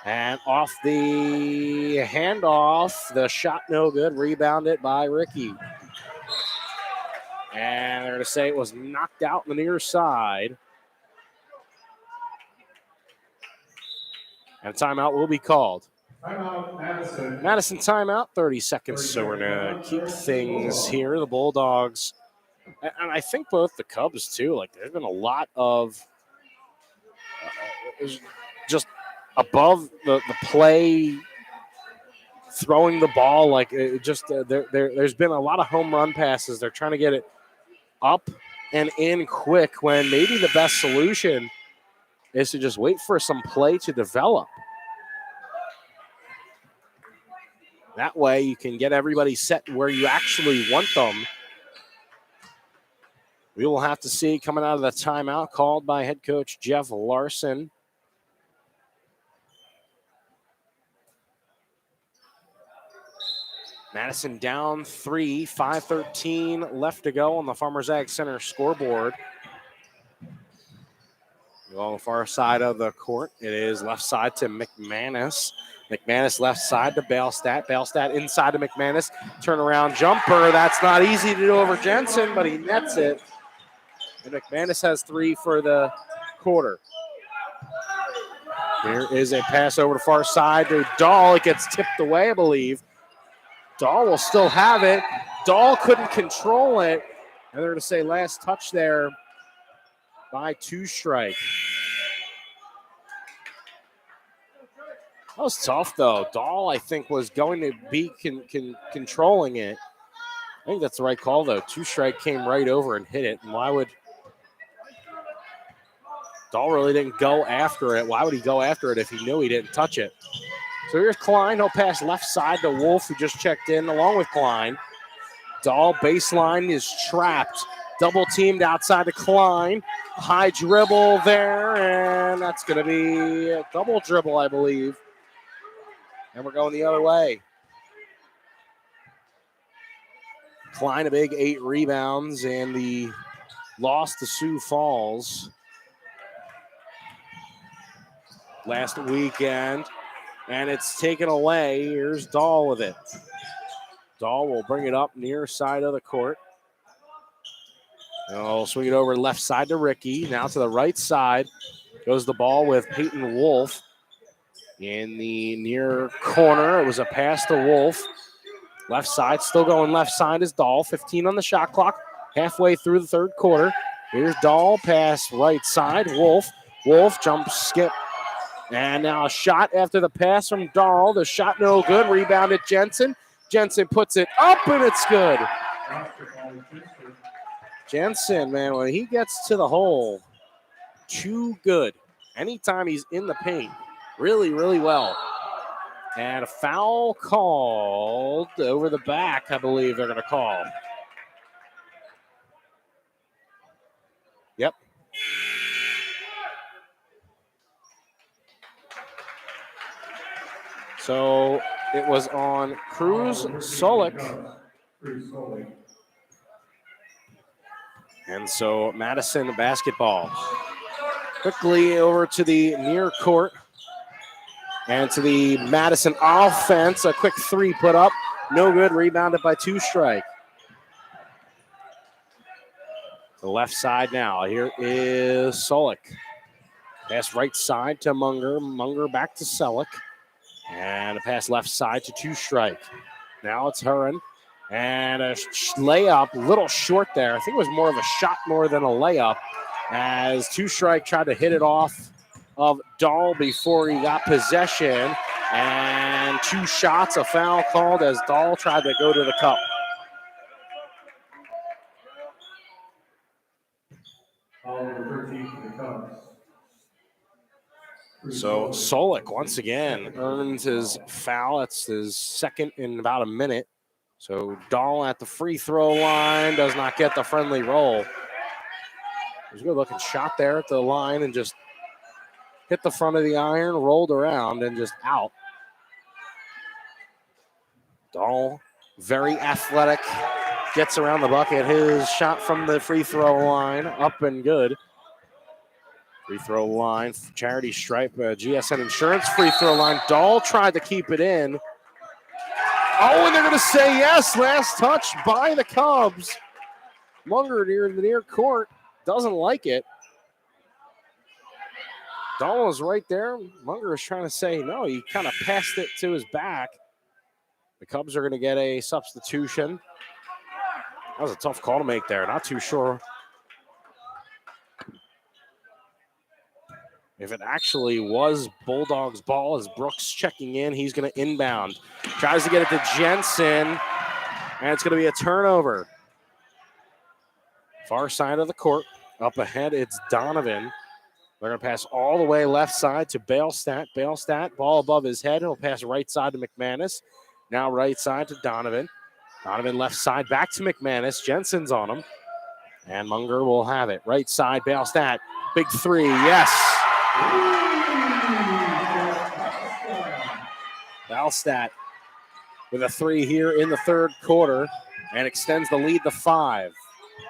B: And off the handoff, the shot no good. Rebounded by Ricky. And they're going to say it was knocked out on the near side. And a timeout will be called.
R: Timeout, Madison.
B: Madison timeout, 30 seconds. So we're going to keep things here. The Bulldogs, and I think both the Cubs too, like there's been a lot of just above the play throwing the ball like it just there's been a lot of home run passes. They're trying to get it up and in quick when maybe the best solution is to just wait for some play to develop. That way you can get everybody set where you actually want them. We will have to see coming out of the timeout called by head coach Jeff Larson. Madison down 3, 5:13 left to go on the Farmers Ag Center scoreboard. On the far side of the court, it is left side to McManus. McManus left side to Bailstat. Bailstat inside to McManus. Turnaround jumper. That's not easy to do over Jensen, but he nets it. And McManus has 3 for the quarter. Here is a pass over to far side to Dahl. It gets tipped away, I believe. Dahl will still have it. Dahl couldn't control it. And they're going to say last touch there by 2 strike. That was tough, though. Dahl, I think, was going to be controlling it. I think that's the right call, though. 2 strike came right over and hit it. And why would Dahl really didn't go after it? Why would he go after it if he knew he didn't touch it? So here's Klein. He'll pass left side to Wolf, who just checked in along with Klein. Dahl baseline is trapped. Double teamed outside to Klein. High dribble there, and that's going to be a double dribble, I believe. And we're going the other way. Klein, a big 8 rebounds, and the loss to Sioux Falls last weekend. And it's taken away. Here's Dahl with it. Dahl will bring it up near side of the court. He'll swing it over left side to Ricky. Now to the right side goes the ball with Peyton Wolf. In the near corner, it was a pass to Wolf. Left side, still going left side is Dahl. 15 on the shot clock, halfway through the third quarter. Here's Dahl, pass right side, Wolf. Wolf jump skip. And now a shot after the pass from Dahl. The shot no good, rebounded Jensen. Jensen puts it up and it's good. Jensen, man, when he gets to the hole, too good. Anytime he's in the paint, really, really well. And a foul called over the back, I believe they're going to call. Yep. So it was on Cruz Solik. And so Madison basketball. Quickly over to the near court. And to the Madison offense, a quick 3 put up. No good, rebounded by 2 strike. The left side now. Here is Solik. Pass right side to Munger. Munger back to Selleck. And a pass left side to 2 strike. Now it's Huron. And a layup, little short there. I think it was more of a shot more than a layup as 2 strike tried to hit it off of Dahl before he got possession. And 2 shots, a foul called as Dahl tried to go to the cup. So Solik once again earns his foul. That's his second in about a minute. So Dahl at the free throw line does not get the friendly roll. There's a good looking shot there at the line and just hit the front of the iron, rolled around and just out. Dahl, very athletic, gets around the bucket. His shot from the free throw line, up and good. Free throw line, charity stripe, GSN Insurance free throw line. Dahl tried to keep it in. Oh, and they're going to say yes. Last touch by the Cubs. Munger near the near court doesn't like it. Dahl was right there. Munger is trying to say no. He kind of passed it to his back. The Cubs are going to get a substitution. That was a tough call to make there. Not too sure. if it actually was Bulldogs' ball as Brooks checking in. He's going to inbound. Tries to get it to Jensen, and it's going to be a turnover. Far side of the court. Up ahead, it's Donovan. They're going to pass all the way left side to Bailstat. Bailstat, ball above his head. He'll pass right side to McManus. Now right side to Donovan. Donovan left side back to McManus. Jensen's on him. And Munger will have it. Right side, Bailstat. Big three, yes. Bailstat with a three here in the third quarter and extends the lead to 5.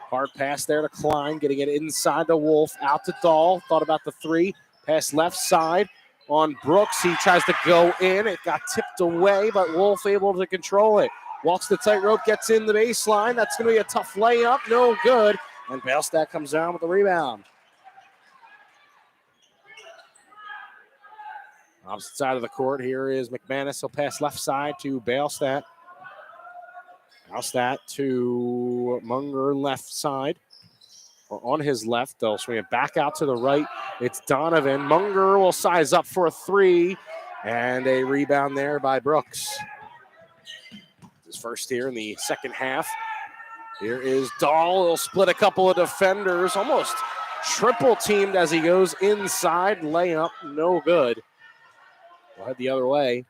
B: Hard pass there to Klein, getting it inside to Wolf. Out to Dahl. Thought about the three. Pass left side on Brooks. He tries to go in. It got tipped away, but Wolf able to control it. Walks the tightrope, gets in the baseline. That's going to be a tough layup. No good. And Bailstat comes down with the rebound. Opposite side of the court, here is McManus. He'll pass left side to Bailstat. Bailstat to Munger left side. Or on his left, they'll swing it back out to the right. It's Donovan. Munger will size up for a three. And a rebound there by Brooks. His first here in the second half. Here is Dahl. He'll split a couple of defenders. Almost triple teamed as he goes inside. Layup, no good. We'll head the other way.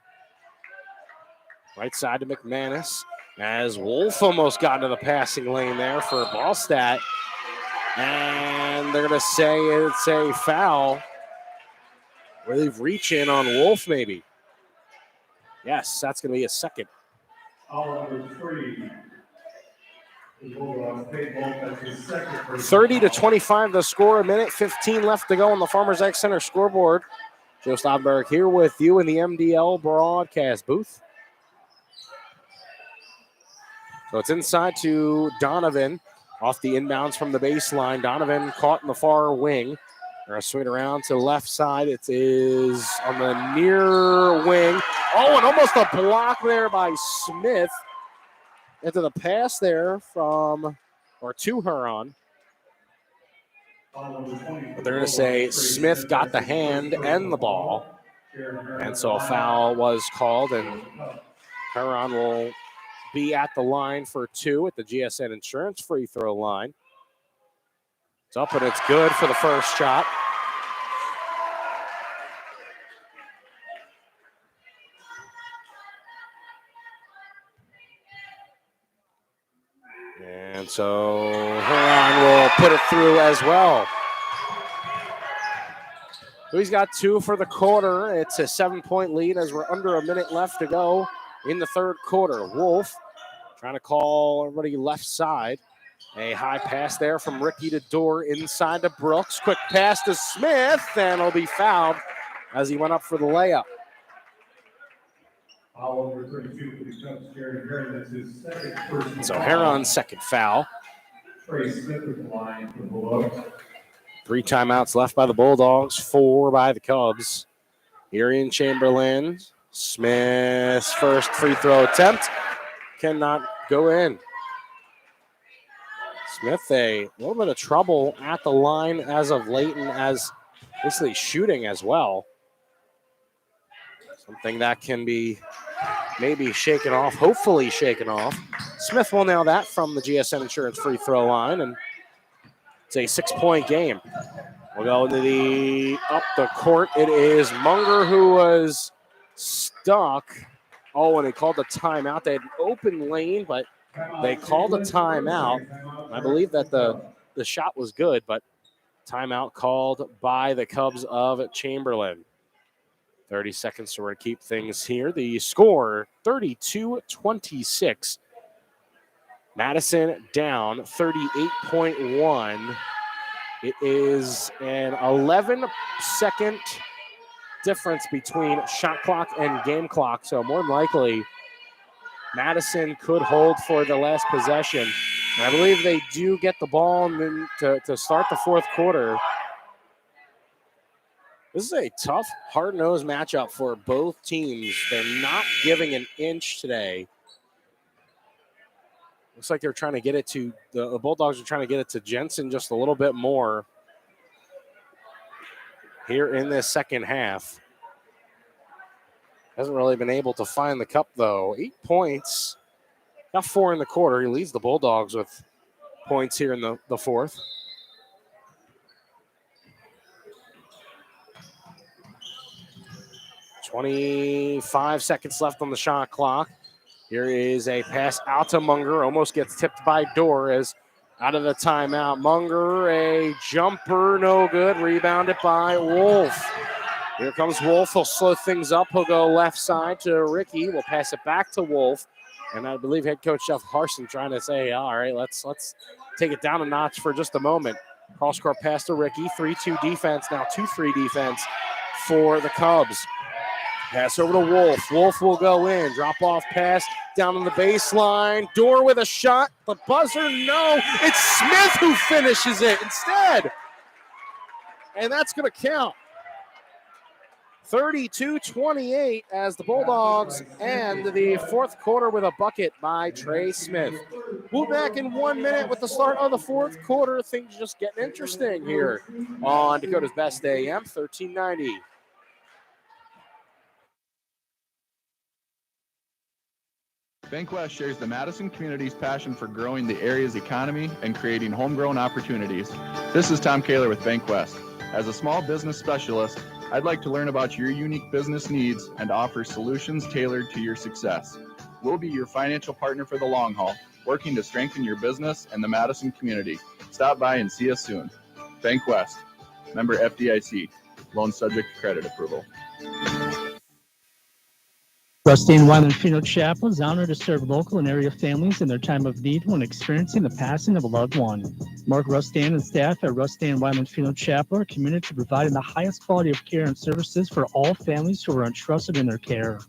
B: Right side to McManus. As Wolf almost got into the passing lane there for Bailstat. And they're going to say it's a foul. Where they've reached in on Wolf, maybe. Yes, that's going to be a second. 30-25 the score. A minute 15 left to go on the Farmers X Center scoreboard. Joe Stodberg here with you in the MDL broadcast booth. So it's inside to Donovan off the inbounds from the baseline. Donovan caught in the far wing. They're going to swing it around to the left side. It is on the near wing. Oh, and almost a block there by Smith. Into the pass there from, or to Huron. But they're going to say Smith got the hand and the ball. And so a foul was called, and Huron will be at the line for 2 at the GSN Insurance free throw line. It's up and it's good for the first shot. And so Huron will put it through as well. So he's got 2 for the quarter. It's a 7-point lead as we're under a minute left to go in the third quarter. Wolf trying to call everybody left side. A high pass there from Ricky to Dorr inside to Brooks. Quick pass to Smith, and he'll be fouled as he went up for the layup. So Huron's second foul. 3 timeouts left by the Bulldogs, 4 by the Cubs. Here in Chamberlain, Smith's first free throw attempt cannot go in. Smith, a little bit of trouble at the line as of late and as basically shooting as well. Something that can be maybe shaken off, hopefully shaken off. Smith will nail that from the GSN Insurance free throw line, and it's a 6-point game. We'll go into the up the court. It is Munger who was stuck. Oh, and they called the timeout. They had an open lane, but they called a timeout. I believe that the shot was good, but timeout called by the Cubs of Chamberlain. 30 seconds to keep things here. The score, 32-26. Madison down 38.1. It is an 11-second difference between shot clock and game clock. So more than likely, Madison could hold for the last possession. And I believe they do get the ball to start the fourth quarter. This is a tough, hard-nosed matchup for both teams. They're not giving an inch today. Looks like they're trying to get it to, the Bulldogs are trying to get it to Jensen just a little bit more. here in this second half. Hasn't really been able to find the cup, though. 8 points. Got 4 in the quarter. He leads the Bulldogs with points here in the fourth. .25 seconds left on the shot clock. Here is a pass out to Munger. Almost gets tipped by Dorr as out of the timeout. Munger, a jumper, no good. Rebounded by Wolf. Here comes Wolf. He'll slow things up. He'll go left side to Ricky. We'll pass it back to Wolf. And I believe head coach Jeff Larson trying to say, all right, let's take it down a notch for just a moment. Cross-court pass to Ricky. 3-2 defense, now 2-3 defense for the Cubs. Pass over to Wolf. Wolf will go in. Drop-off pass down on the baseline. Dorr with a shot. The buzzer, no. It's Smith who finishes it instead. And that's going to count. 32-28 as the Bulldogs end the fourth quarter with a bucket by Trey Smith. We'll be back in 1 minute with the start of the fourth quarter. Things just getting interesting here on Dakota's Best AM 1390.
T: BankWest shares the Madison community's passion for growing the area's economy and creating homegrown opportunities. This is Tom Kaler with BankWest. As a small business specialist, I'd like to learn about your unique business needs and offer solutions tailored to your success. We'll be your financial partner for the long haul, working to strengthen your business and the Madison community. Stop by and see us soon. BankWest, member FDIC, loan subject to credit approval.
O: Rusty and Wyland Funeral Chapel is honored to serve local and area families in their time of need when experiencing the passing of a loved one. Mark Rustan and staff at Rustan Wyland Funeral Chapel are committed to providing the highest quality of care and services for all families who are entrusted in their care.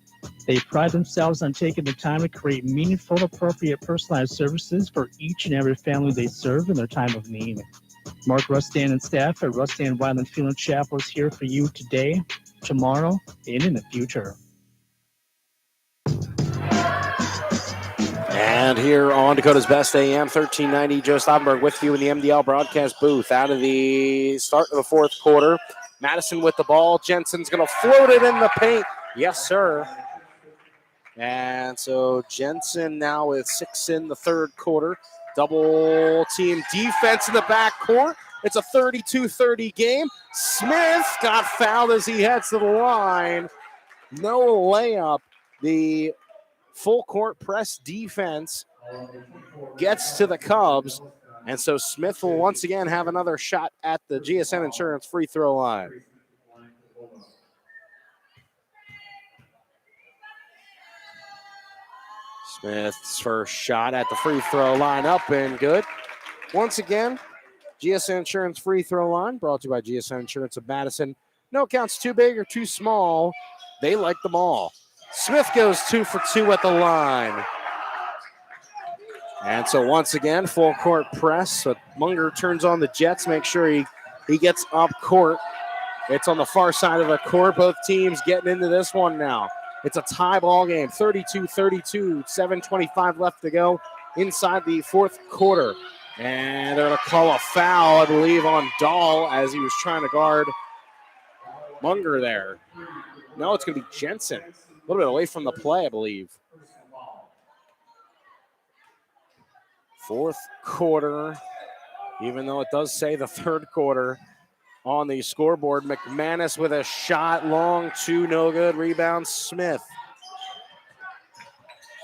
O: They pride themselves on taking the time to create meaningful, appropriate, personalized services for each and every family they serve in their time of need. Mark Rustan and staff at Rustan Wyland Funeral Chapel is here for you today, tomorrow, and in the future.
B: And here on Dakota's Best AM 1390, Joe Staudenberg with you in the MDL broadcast booth. Out of the start of the fourth quarter, Madison with the ball. Jensen's going to float it in the paint. Yes, sir. And so Jensen now with 6 in the third quarter. Double team defense in the backcourt. It's a 32-30 game. Smith got fouled as he heads to the line. No layup. The full court press defense gets to the Cubs. And so Smith will once again have another shot at the GSN Insurance free throw line. Smith's first shot at the free throw line up and good. Once again, GSN Insurance free throw line brought to you by GSN Insurance of Madison. No counts too big or too small. They like them all. Smith goes 2 for 2 at the line. And so once again, full court press. So Munger turns on the Jets, make sure he gets up court. It's on the far side of the court. Both teams getting into this one now. It's a tie ball game, 32-32, 7:25 left to go inside the fourth quarter. And they're going to call a foul, I believe, on Dahl as he was trying to guard Munger there. No, it's going to be Jensen. A little bit away from the play, I believe. Fourth quarter, even though it does say the third quarter on the scoreboard. McManus with a shot, long two, no good. Rebound, Smith.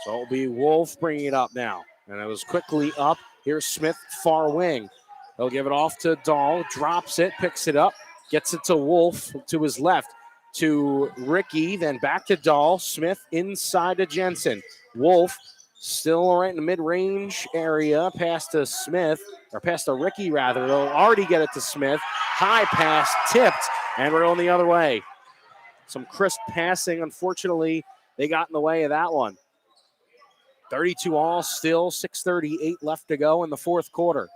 B: So it'll be Wolf bringing it up now. And it was quickly up. Here's Smith, far wing. He'll give it off to Dahl, drops it, picks it up, gets it to Wolf to his left. To Ricky, then back to Dahl. Smith inside to Jensen. Wolf still right in the mid-range area. Pass to Smith, or pass to Ricky rather. They'll already get it to Smith. High pass, tipped, and we're going the other way. Some crisp passing. Unfortunately, they got in the way of that one. 32 all still, 6:38 left to go in the fourth quarter.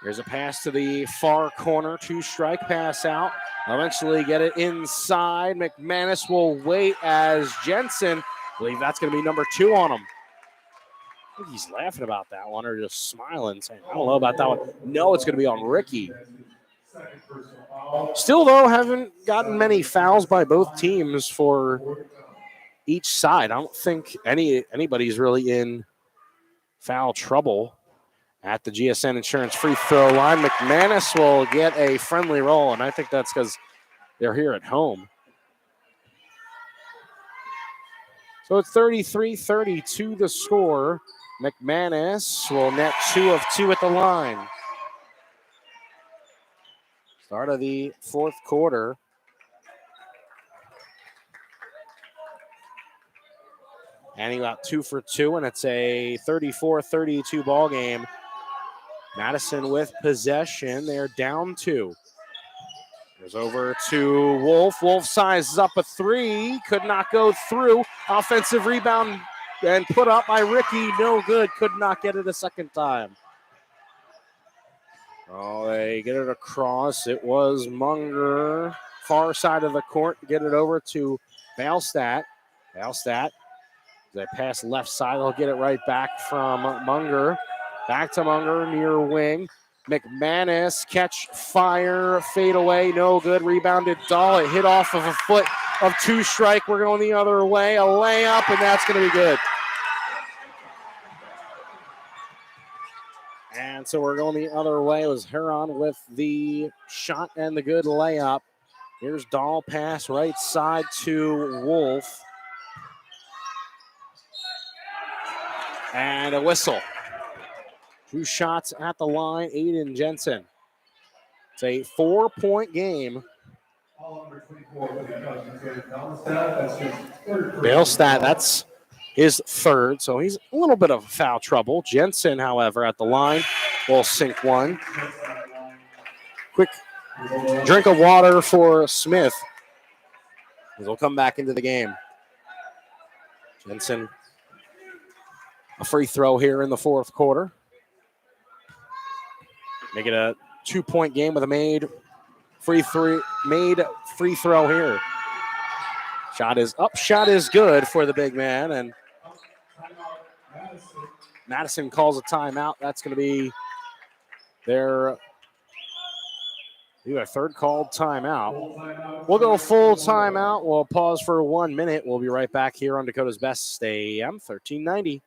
B: Here's a pass to the far corner, 2-strike pass out. Eventually get it inside. McManus will wait as Jensen, I believe that's going to be number 2 on him. I think he's laughing about that one or just smiling, saying, I don't know about that one. No, it's going to be on Ricky. Still, though, haven't gotten many fouls by both teams for each side. I don't think anybody's really in foul trouble at the GSN Insurance free throw line. McManus will get a friendly roll, and I think that's because they're here at home. So it's 33-32 the score. McManus will net 2 of 2 at the line. Start of the fourth quarter. And he got 2 for 2, and it's a 34-32 ball game. Madison with possession. They're down 2. Goes over to Wolf. Wolf sizes up a 3. Could not go through. Offensive rebound and put up by Ricky. No good. Could not get it a second time. Oh, they get it across. It was Munger. Far side of the court. Get it over to Valstat. Valstat. They pass left side. They'll get it right back from Munger. Back to Munger, near wing. McManus, catch, fire, fade away, no good. Rebounded Dahl. It hit off of a foot of 2 strike. We're going the other way. A layup, and that's going to be good. And so we're going the other way. It was Heron with the shot and the good layup. Here's Dahl, pass right side to Wolf. And a whistle. 2 shots at the line, Aiden Jensen. It's a 4-point game. Valstat, that's his third, so he's a little bit of foul trouble. Jensen, however, at the line will sink one. Quick drink of water for Smith. He'll come back into the game. Jensen, a free throw here in the fourth quarter. Make it a 2-point game with a made free throw here. Shot is up, shot is good for the big man, and Madison calls a timeout. That's going to be their third called timeout. We'll go full timeout. We'll pause for 1 minute. We'll be right back here on Dakota's Best AM 1390.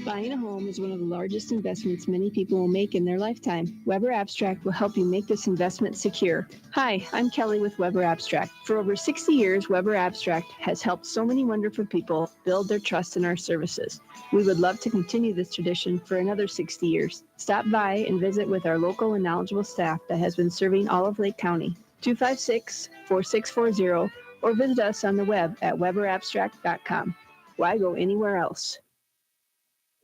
H: Buying a home is one of the largest investments many people will make in their lifetime. Weber Abstract will help you make this investment secure. Hi, I'm Kelly with Weber Abstract. For over 60 years, Weber Abstract has helped so many wonderful people build their trust in our services. We would love to continue this tradition for another 60 years. Stop by and visit with our local and knowledgeable staff that has been serving all of Lake County. 256-4640 or visit us on the web at weberabstract.com. Why go anywhere else?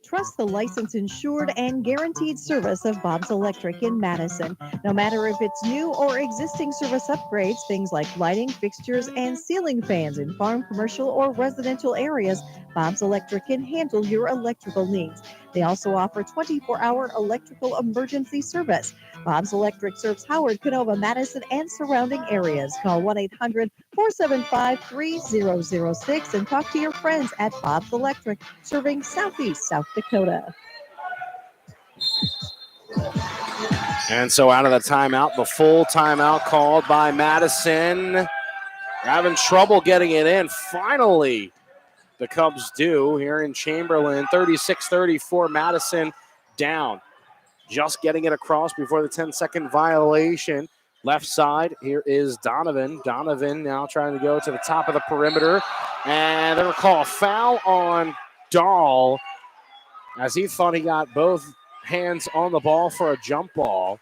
G: Trust the licensed, insured, and guaranteed service of Bob's Electric in Madison. No matter if it's new or existing service upgrades, things like lighting, fixtures, and ceiling fans in farm, commercial, or residential areas, Bob's Electric can handle your electrical needs. They also offer 24-hour electrical emergency service. Bob's Electric serves Howard, Canova, Madison, and surrounding areas. Call 1-800-475-3006 and talk to your friends at Bob's Electric, serving Southeast South Dakota.
B: And so out of the timeout, the full timeout called by Madison. Having trouble getting it in. Finally, the Cubs do here in Chamberlain. 36-34, Madison down. Just getting it across before the 10-second violation. Left side, here is Donovan. Donovan now trying to go to the top of the perimeter. And they're going to call a foul on Dahl as he thought he got both hands on the ball for a jump ball.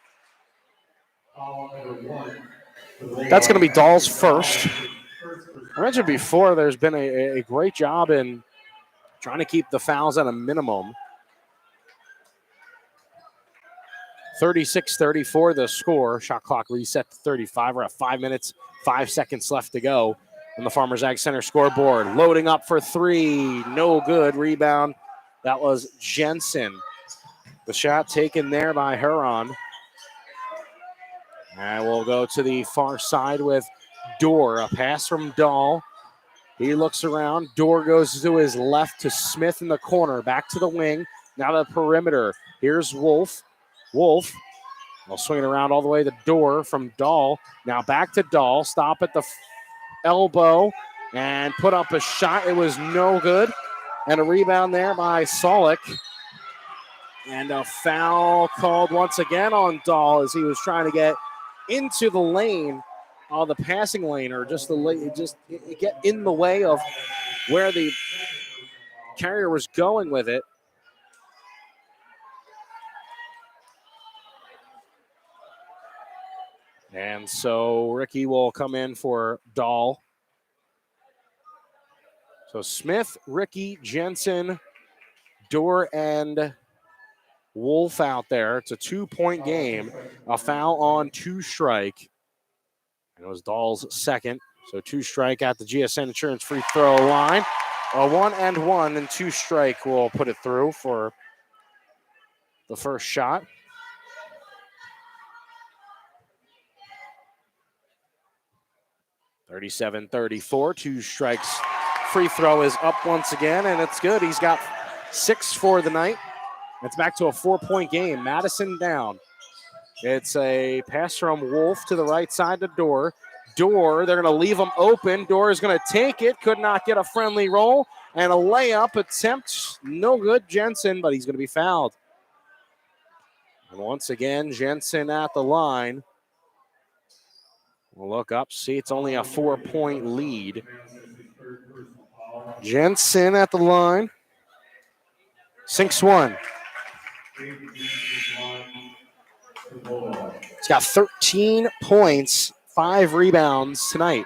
B: That's going to be Dahl's first. I mentioned before there's been a great job in trying to keep the fouls at a minimum. 36-34 the score. Shot clock reset to 35. We're at 5 minutes, 5 seconds left to go on the Farmers Ag Center scoreboard. Loading up for 3. No good. Rebound. That was Jensen. The shot taken there by Huron. And we'll go to the far side with Dorr. A pass from Dahl. He looks around. Dorr goes to his left to Smith in the corner. Back to the wing. Now the perimeter. Here's Wolf. Wolf. They'll swing it around all the way to Dorr from Dahl. Now back to Dahl. Stop at the elbow and put up a shot. It was no good. And a rebound there by Solik. And a foul called once again on Dahl as he was trying to get into the lane, the passing lane, or just get in the way of where the carrier was going with it. And so Ricky will come in for Dahl. So Smith, Ricky, Jensen, Dorr, and Wolf out there. It's a 2-point game. A foul on 2-strike. And it was Dahl's second. So 2-strike at the GSN Insurance free throw line. A 1-and-1 and 2-strike will put it through for the first shot. (37-34). 2 strikes. Free throw is up once again, and it's good. He's got 6 for the night. It's back to a 4-point game. Madison down. It's a pass from Wolf to the right side to Dorr. Dorr, they're going to leave him open. Dorr is going to take it. Could not get a friendly roll. And a layup attempt. No good, Jensen, but he's going to be fouled. And once again, Jensen at the line. We'll look up, see it's only a 4-point lead. Jensen at the line. Sinks one. He's got 13 points, 5 rebounds tonight.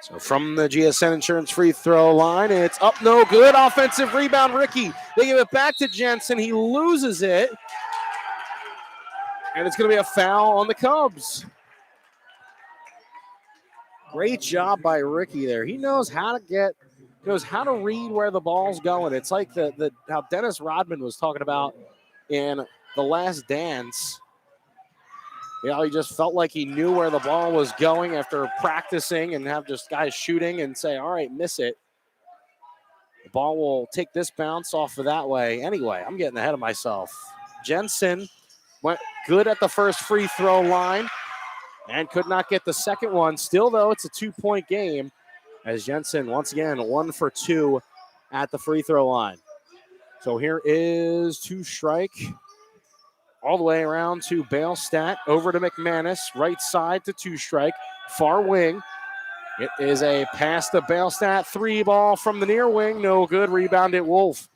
B: So from the GSN Insurance free throw line, it's up, no good. Offensive rebound, Ricky. They give it back to Jensen. He loses it. And it's going to be a foul on the Cubs. Great job by Ricky there. He knows how to read where the ball's going. It's like how Dennis Rodman was talking about in The Last Dance. You know, he just felt like he knew where the ball was going after practicing and have just guys shooting and say, all right, miss it. The ball will take this bounce off of that way. Anyway, I'm getting ahead of myself. Jensen went good at the first free throw line and could not get the second one. Still, though, it's a 2-point game as Jensen, once again, 1 for 2 at the free throw line. So here is 2-strike. All the way around to Bailstat, over to McManus, right side to 2-strike, far wing. It is a pass to Bailstat, 3 ball from the near wing, no good, rebound at Wolf.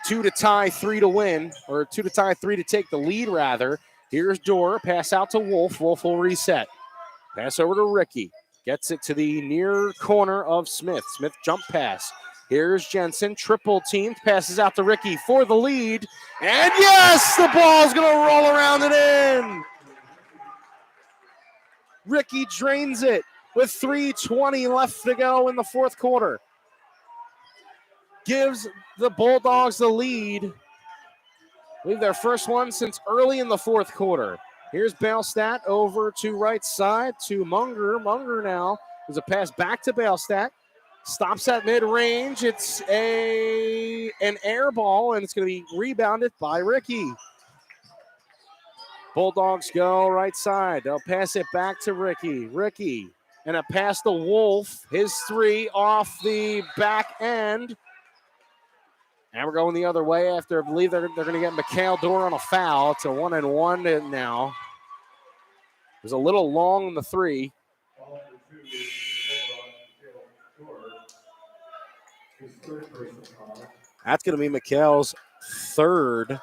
B: 2 to tie, 3 to win, or 2 to tie, 3 to take the lead rather. Here's Dorr, pass out to Wolf, Wolf will reset. Pass over to Ricky, gets it to the near corner of Smith. Smith jump pass. Here's Jensen, triple teamed, passes out to Ricky for the lead. And yes, the ball's going to roll around and in. Ricky drains it with 3:20 left to go in the fourth quarter. Gives the Bulldogs the lead. I believe their first one since early in the fourth quarter. Here's Bailstat over to right side to Munger. Munger now is a pass back to Bailstat. Stops at mid-range. It's an air ball, and it's going to be rebounded by Ricky. Bulldogs go right side. They'll pass it back to Ricky. Ricky, and a pass to Wolf. His 3 off the back end. And we're going the other way after I believe they're going to get Mikhail Dorr on a foul. It's a 1-and-1 now. It was a little long on the 3. That's going to be Mikhail's 3rd.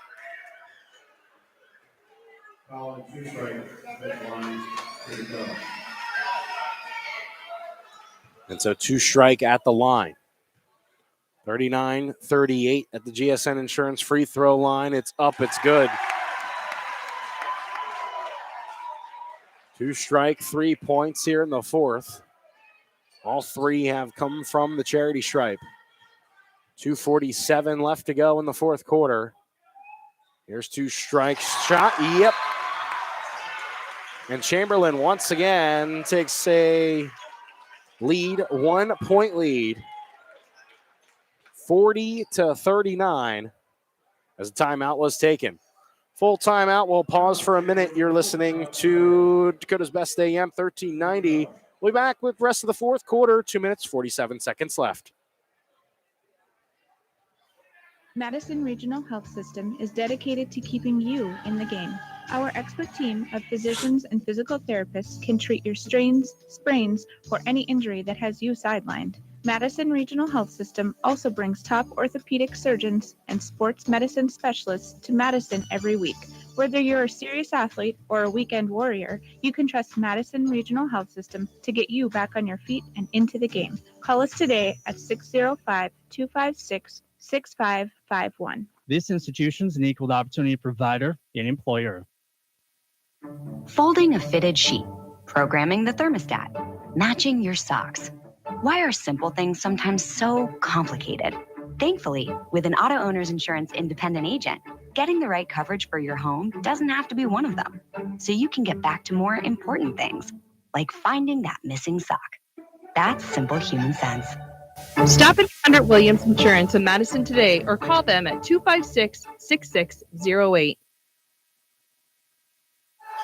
B: And so 2-strike at the line. 39-38 at the GSN Insurance free throw line. It's up, it's good. 2-strike, 3 points here in the fourth. All 3 have come from the charity stripe. 2:47 left to go in the fourth quarter. Here's 2-strike shot. Yep. And Chamberlain once again takes a lead, 1-point lead. 40-39 as a timeout was taken. Full timeout. We'll pause for a minute. You're listening to Dakota's Best AM 1390. We'll be back with the rest of the fourth quarter. 2 minutes, 47 seconds left.
H: Madison Regional Health System is dedicated to keeping you in the game. Our expert team of physicians and physical therapists can treat your strains, sprains, or any injury that has you sidelined. Madison Regional Health System also brings top orthopedic surgeons and sports medicine specialists to Madison every week. Whether you're a serious athlete or a weekend warrior, you can trust Madison Regional Health System to get you back on your feet and into the game. Call us today at 605-256-6551.
O: This institution's an equal opportunity provider and employer.
J: Folding a fitted sheet, programming the thermostat, matching your socks. Why are simple things sometimes so complicated? Thankfully, with an auto owner's insurance independent agent, getting the right coverage for your home doesn't have to be one of them. So you can get back to more important things, like finding that missing sock. That's simple human sense.
K: Stop at Williams Insurance in Madison today or call them at 256-6608.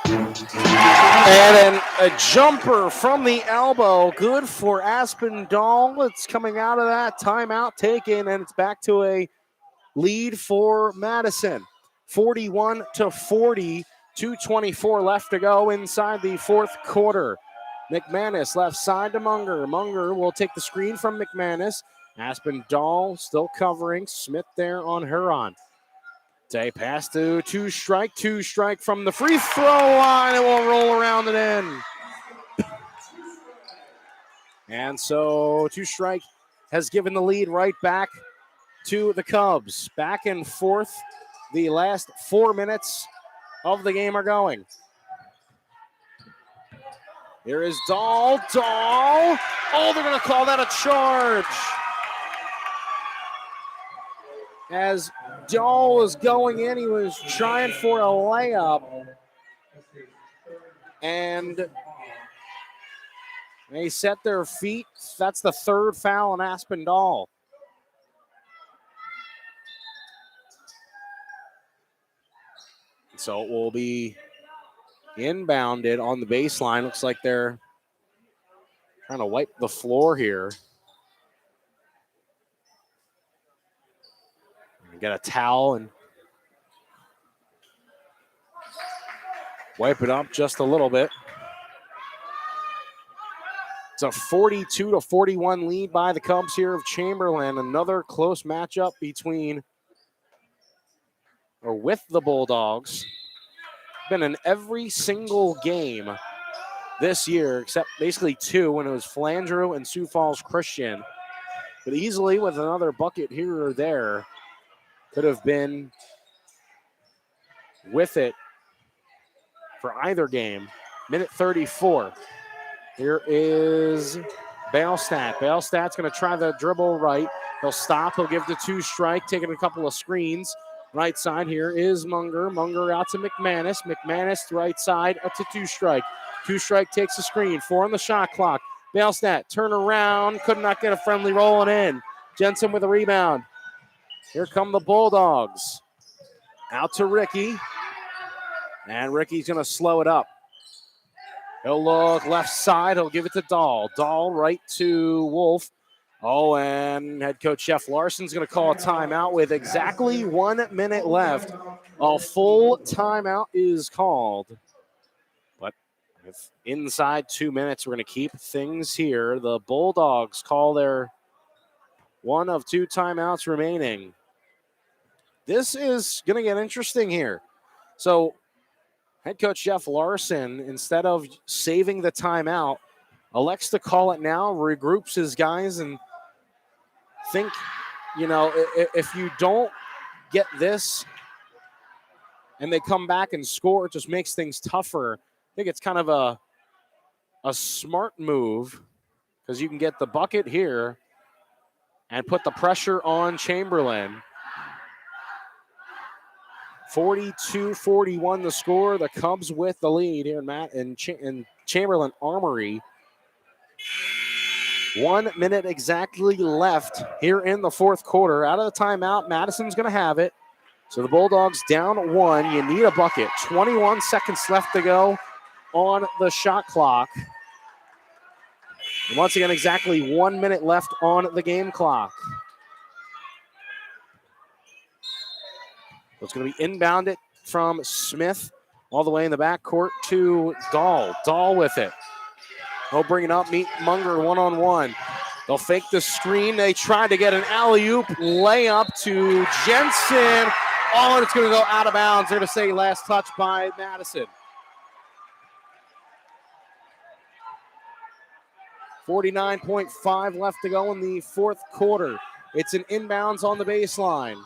B: And then a jumper from the elbow, good for Aspinall. It's coming out of that timeout taken, and it's back to a lead for Madison. 41-40, 2:24 left to go inside the fourth quarter. McManus left side to Munger. Munger will take the screen from McManus. Aspinall still covering. Smith there on Huron. Day pass to two strike from the free throw line, and we'll roll around and in. And so two strike has given the lead right back to the Cubs. Back and forth, the last 4 minutes of the game are going. Here is Dahl. Oh, they're going to call that a charge. As Dahl was going in, he was trying for a layup. And they set their feet. That's the third foul on Aspinall. So it will be inbounded on the baseline. Looks like they're trying to wipe the floor here. Get a towel and wipe it up just a little bit. It's a 42-41 lead by the Cubs here of Chamberlain. Another close matchup with the Bulldogs. Been in every single game this year, except basically two when it was Flandreau and Sioux Falls Christian. But easily with another bucket here or there, could have been with it for either game. Minute 34. Here is Bailstat. Bailstat's going to try the dribble right. He'll stop. He'll give the two strike, taking a couple of screens. Right side here is Munger. Munger out to McManus. McManus right side up to two strike. Two strike takes a screen. 4 on the shot clock. Bailstat turn around. Could not get a friendly rolling in. Jensen with a rebound. Here come the Bulldogs. Out to Ricky. And Ricky's going to slow it up. He'll look left side. He'll give it to Dahl. Dahl right to Wolf. Oh, and head coach Jeff Larson's going to call a timeout with exactly 1 minute left. A full timeout is called. But if inside 2 minutes, we're going to keep things here. The Bulldogs call their one of two timeouts remaining. This is going to get interesting here. So head coach Jeff Larson, instead of saving the timeout, elects to call it now, regroups his guys, and think, if you don't get this and they come back and score, it just makes things tougher. I think it's kind of a smart move because you can get the bucket here and put the pressure on Chamberlain. 42-41 the score. The Cubs with the lead here in Chamberlain Armory. 1 minute exactly left here in the fourth quarter. Out of the timeout, Madison's going to have it. So the Bulldogs down 1. You need a bucket. 21 seconds left to go on the shot clock. And once again, exactly 1 minute left on the game clock. So it's going to be inbounded from Smith all the way in the backcourt to Dahl. Dahl with it. They'll bring it up, meet Munger one-on-one. They'll fake the screen. They try to get an alley-oop layup to Jensen. Oh, and it's going to go out of bounds. They're going to say last touch by Madison. 49.5 left to go in the fourth quarter. It's an inbounds on the baseline.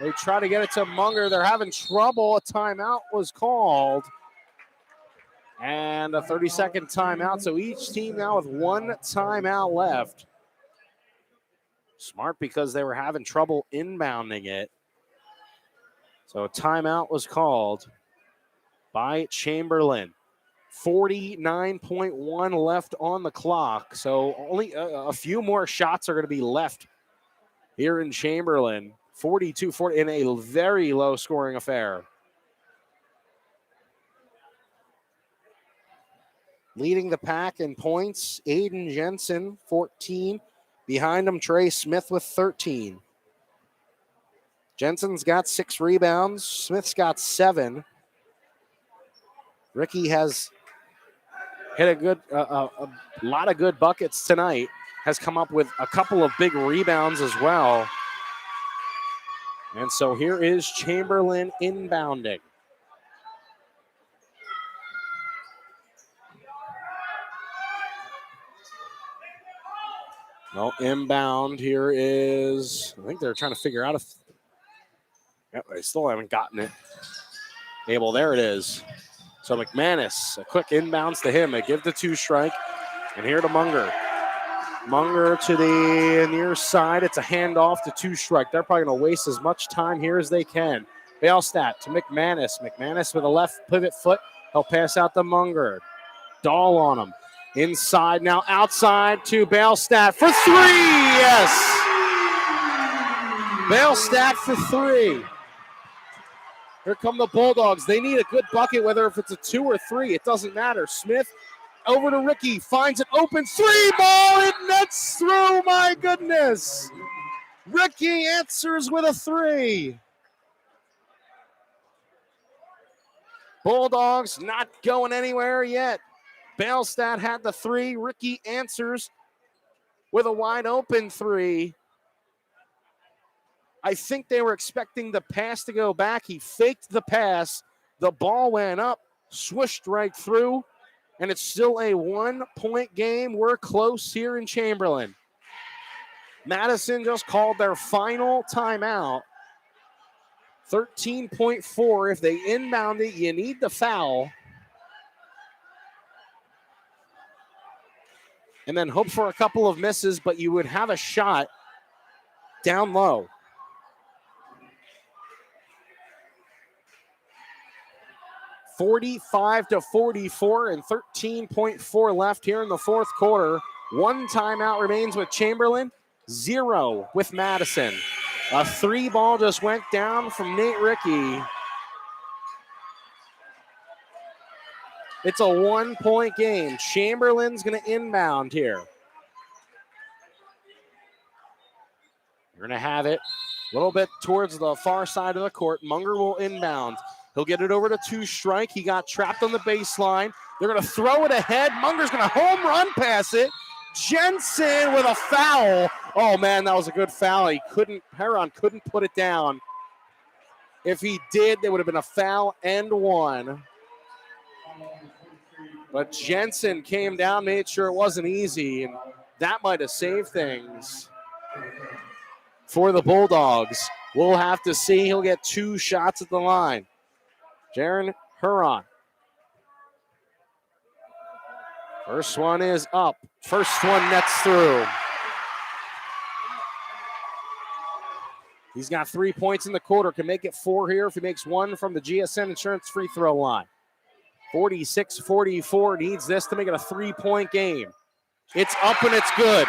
B: They try to get it to Munger. They're having trouble. A timeout was called. And a 30-second timeout. So each team now with one timeout left. Smart because they were having trouble inbounding it. So a timeout was called by Chamberlain. 49.1 left on the clock. So only a few more shots are going to be left here in Chamberlain. 42-40 in a very low-scoring affair. Leading the pack in points, Aiden Jensen, 14. Behind him, Trey Smith with 13. Jensen's got 6 rebounds. Smith's got 7. Ricky has hit a lot of good buckets tonight. Has come up with a couple of big rebounds as well. And so here is Chamberlain inbounding. Well, inbound here is, I think they're trying to figure out if, they still haven't gotten it. Well, there it is. So McManus, a quick inbounds to him. They give the 2-strike. And here to Munger. Munger to the near side. It's a handoff to 2-strike. They're probably going to waste as much time here as they can. Bailstat to McManus. McManus with a left pivot foot. He'll pass out to Munger. Dahl on him. Inside now, outside to Bailstat for 3. Yes. Bailstat for 3. Here come the Bulldogs. They need a good bucket, whether if it's a 2 or 3. It doesn't matter. Smith over to Ricky. Finds an open 3 ball. It nets through. My goodness. Ricky answers with a 3. Bulldogs not going anywhere yet. Bailstat had the 3. Ricky answers with a wide open 3. I think they were expecting the pass to go back. He faked the pass. The ball went up, swished right through, and it's still a 1-point game. We're close here in Chamberlain. Madison just called their final timeout. 13.4. If they inbound it, you need the foul. And then hope for a couple of misses, but you would have a shot down low. (45-44) and 13.4 left here in the fourth quarter. 1 timeout remains with Chamberlain, 0 with Madison. A 3 ball just went down from Nate Ricky. It's a 1-point game. Chamberlain's going to inbound here. We're going to have it a little bit towards the far side of the court. Munger will inbound. He'll get it over to 2-strike. He got trapped on the baseline. They're going to throw it ahead. Munger's going to home run pass it. Jensen with a foul. Oh, man, that was a good foul. Heron couldn't put it down. If he did, there would have been a foul and 1. But Jensen came down, made sure it wasn't easy, and that might have saved things for the Bulldogs. We'll have to see. He'll get 2 shots at the line. Jaron Huron. First one is up. First one nets through. He's got 3 points in the quarter. Can make it 4 here if he makes 1 from the GSN Insurance free throw line. 46-44 needs this to make it a 3-point game. It's up and it's good.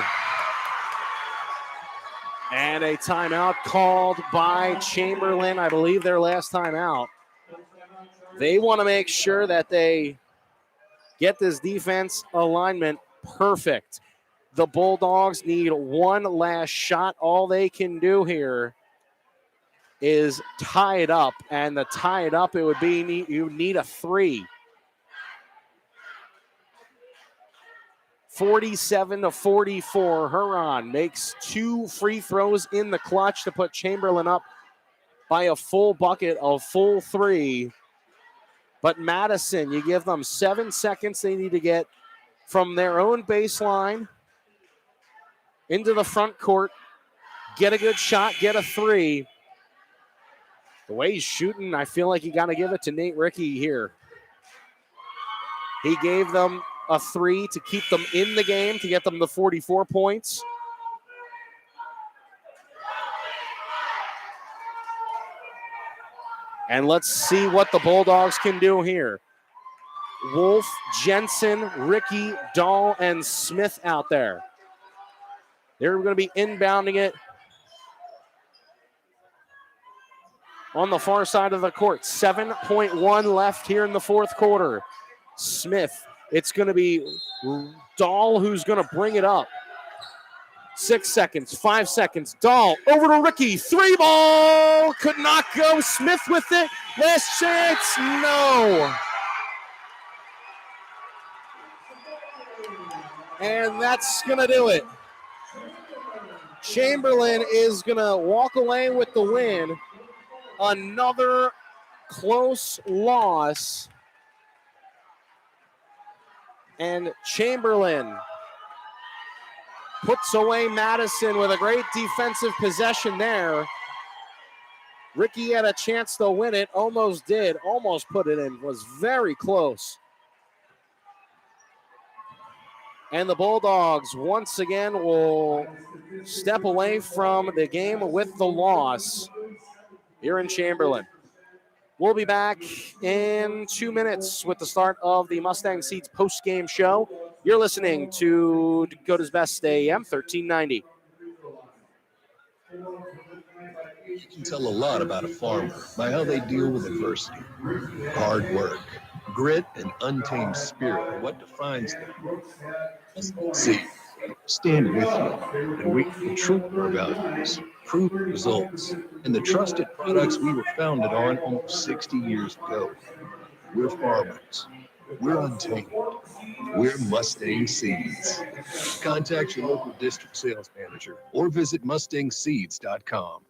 B: And a timeout called by Chamberlain. I believe their last timeout. They want to make sure that they get this defense alignment perfect. The Bulldogs need one last shot. All they can do here is tie it up. And to tie it up, it would be you need a 3. 47-44. Huron makes 2 free throws in the clutch to put Chamberlain up by a full bucket, a full 3. But Madison, you give them 7 seconds they need to get from their own baseline into the front court, get a good shot, get a 3. The way he's shooting, I feel like you got to give it to Nate Rickey here. He gave them a 3 to keep them in the game, to get them to 44 points. And let's see what the Bulldogs can do here. Wolf, Jensen, Rickey, Dahl, and Smith out there. They're going to be inbounding it on the far side of the court. 7.1 left here in the fourth quarter. Smith, it's going to be Dahl who's going to bring it up. 6 seconds, 5 seconds. Dahl over to Rickey. 3 ball. Could not go. Smith with it. Last chance. No. And that's going to do it. Chamberlain is going to walk away with the win. Another close loss. And Chamberlain puts away Madison with a great defensive possession there. Rickey had a chance to win it. Almost did. Almost put it in. Was very close. And the Bulldogs once again will step away from the game with the loss here in Chamberlain. We'll be back in 2 minutes with the start of the Mustang Seeds post-game show. You're listening to Dakota's Best AM 1390.
U: You can tell a lot about a farmer by how they deal with adversity. Hard work, grit, and untamed spirit are what defines them. See, stand with you and wait for true values, proven results, and the trusted products we were founded on almost 60 years ago. We're farmers. We're untamed. We're Mustang Seeds. Contact your local district sales manager or visit mustangseeds.com.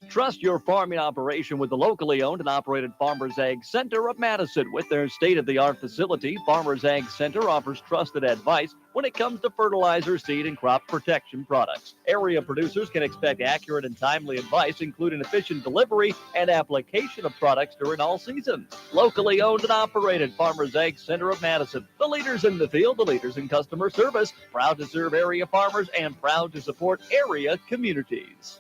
D: Trust your farming operation with the locally owned and operated Farmers Ag Center of Madison. With their state-of-the-art facility, Farmers Ag Center offers trusted advice when it comes to fertilizer, seed, and crop protection products. Area producers can expect accurate and timely advice, including efficient delivery and application of products during all seasons. Locally owned and operated Farmers Ag Center of Madison. The leaders in the field, the leaders in customer service, proud to serve area farmers and proud to support area communities.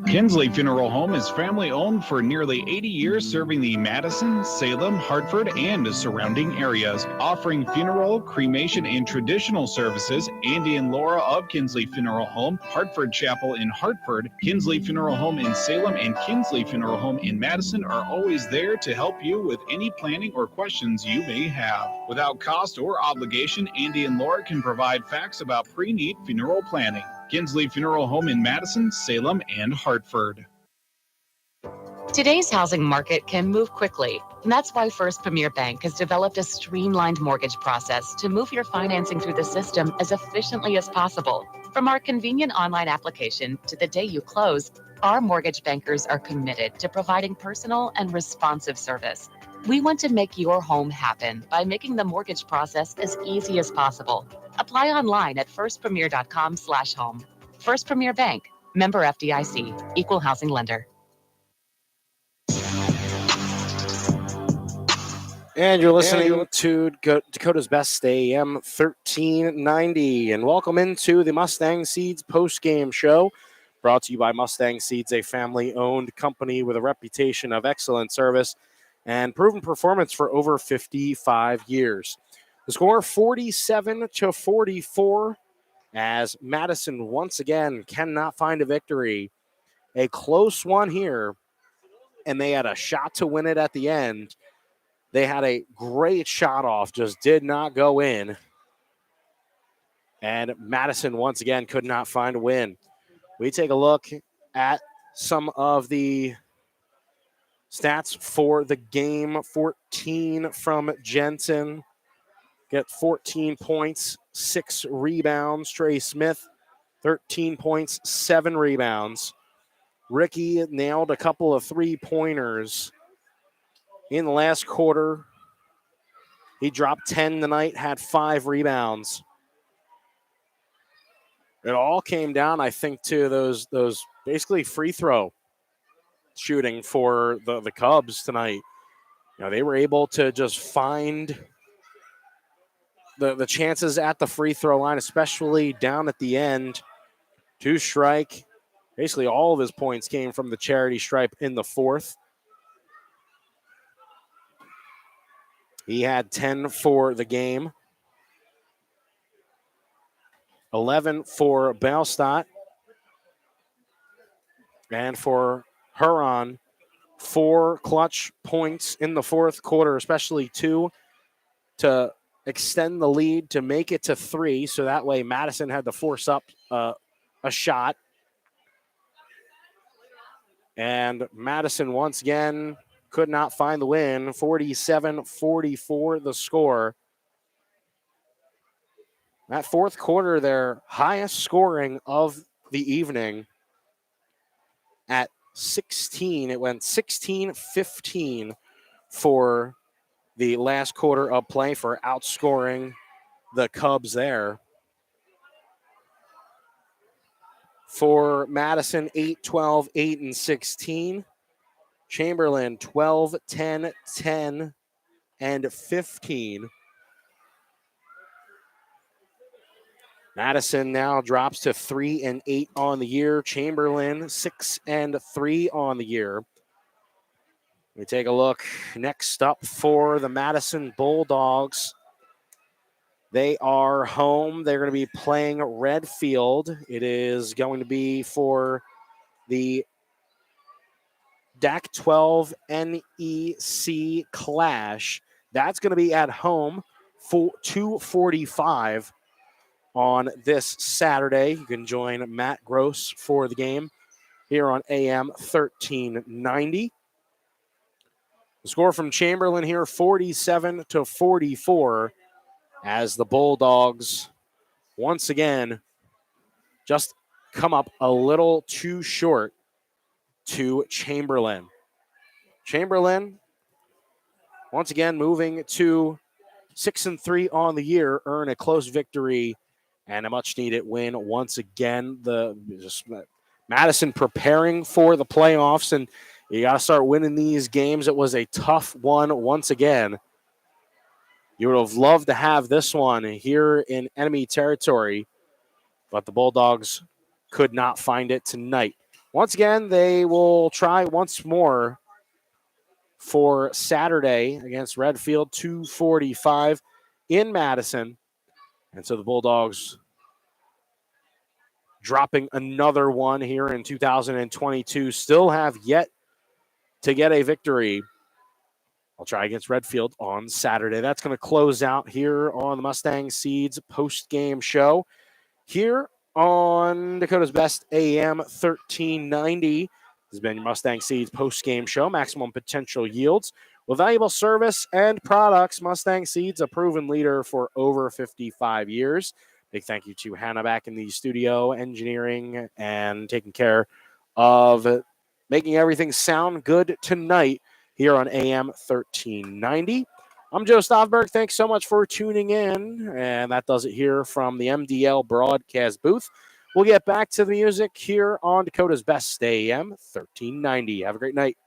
L: Kinsley Funeral Home is family owned for nearly 80 years, serving the Madison, Salem, Hartford, and surrounding areas. Offering funeral, cremation, and traditional services, Andy and Laura of Kinsley Funeral Home, Hartford Chapel in Hartford, Kinsley Funeral Home in Salem, and Kinsley Funeral Home in Madison are always there to help you with any planning or questions you may have. Without cost or obligation, Andy and Laura can provide facts about pre-need funeral planning. Kinsley Funeral Home in Madison, Salem, and Hartford.
M: Today's housing market can move quickly, and that's why First Premier Bank has developed a streamlined mortgage process to move your financing through the system as efficiently as possible. From our convenient online application to the day you close, our mortgage bankers are committed to providing personal and responsive service. We want to make your home happen by making the mortgage process as easy as possible. Apply online at firstpremier.com/home. First Premier Bank, member FDIC, equal housing lender.
B: And you're listening to Dakota's Best AM 1390. And welcome into the Mustang Seeds post-game show, brought to you by Mustang Seeds, a family-owned company with a reputation of excellent service and proven performance for over 55 years. The score 47-44 as Madison once again cannot find a victory. A close one here, and they had a shot to win it at the end. They had a great shot off, just did not go in. And Madison once again could not find a win. We take a look at some of the stats for the game. 14 from Jensen. Get 14 points, 6 rebounds. Trey Smith, 13 points, 7 rebounds. Ricky nailed a couple of three-pointers in the last quarter. He dropped 10 tonight, had 5 rebounds. It all came down, I think, to those basically free throw shooting for the Cubs tonight. You know, they were able to just find the chances at the free throw line, especially down at the end. 2 strike. Basically, all of his points came from the charity stripe in the fourth. He had 10 for the game. 11 for Bellstott. And for Huron, 4 clutch points in the fourth quarter, especially 2 to extend the lead to make it to 3. So that way Madison had to force up a shot. And Madison once again could not find the win. 47-44 the score. That fourth quarter, their highest scoring of the evening at 16. It went 16-15 for the last quarter of play for outscoring the Cubs there. For Madison, 8-12, 8-16. Chamberlain, 12, 10, 10, and 15. Madison now drops to 3-8 on the year. Chamberlain, 6-3 on the year. We take a look next up for the Madison Bulldogs. They are home. They're going to be playing Redfield. It is going to be for the DAC 12 NEC Clash. That's going to be at home for 2:45 on this Saturday. You can join Matt Gross for the game here on AM 1390. The score from Chamberlain here, 47-44, as the Bulldogs once again just come up a little too short to Chamberlain. Chamberlain once again moving to 6-3 on the year, earn a close victory and a much-needed win once again. Madison preparing for the playoffs, and you got to start winning these games. It was a tough one once again. You would have loved to have this one here in enemy territory, but the Bulldogs could not find it tonight. Once again, they will try once more for Saturday against Redfield, 2:45 in Madison. And so the Bulldogs dropping another one here in 2022, still have yet to get a victory. I'll try against Redfield on Saturday. That's going to close out here on the Mustang Seeds post-game show here on Dakota's Best AM 1390. This has been your Mustang Seeds post-game show. Maximum potential yields with valuable service and products. Mustang Seeds, a proven leader for over 55 years. Big thank you to Hannah back in the studio, engineering and taking care of making everything sound good tonight here on AM 1390. I'm Joe Stofberg. Thanks so much for tuning in. And that does it here from the MDL broadcast booth. We'll get back to the music here on Dakota's Best AM 1390. Have a great night.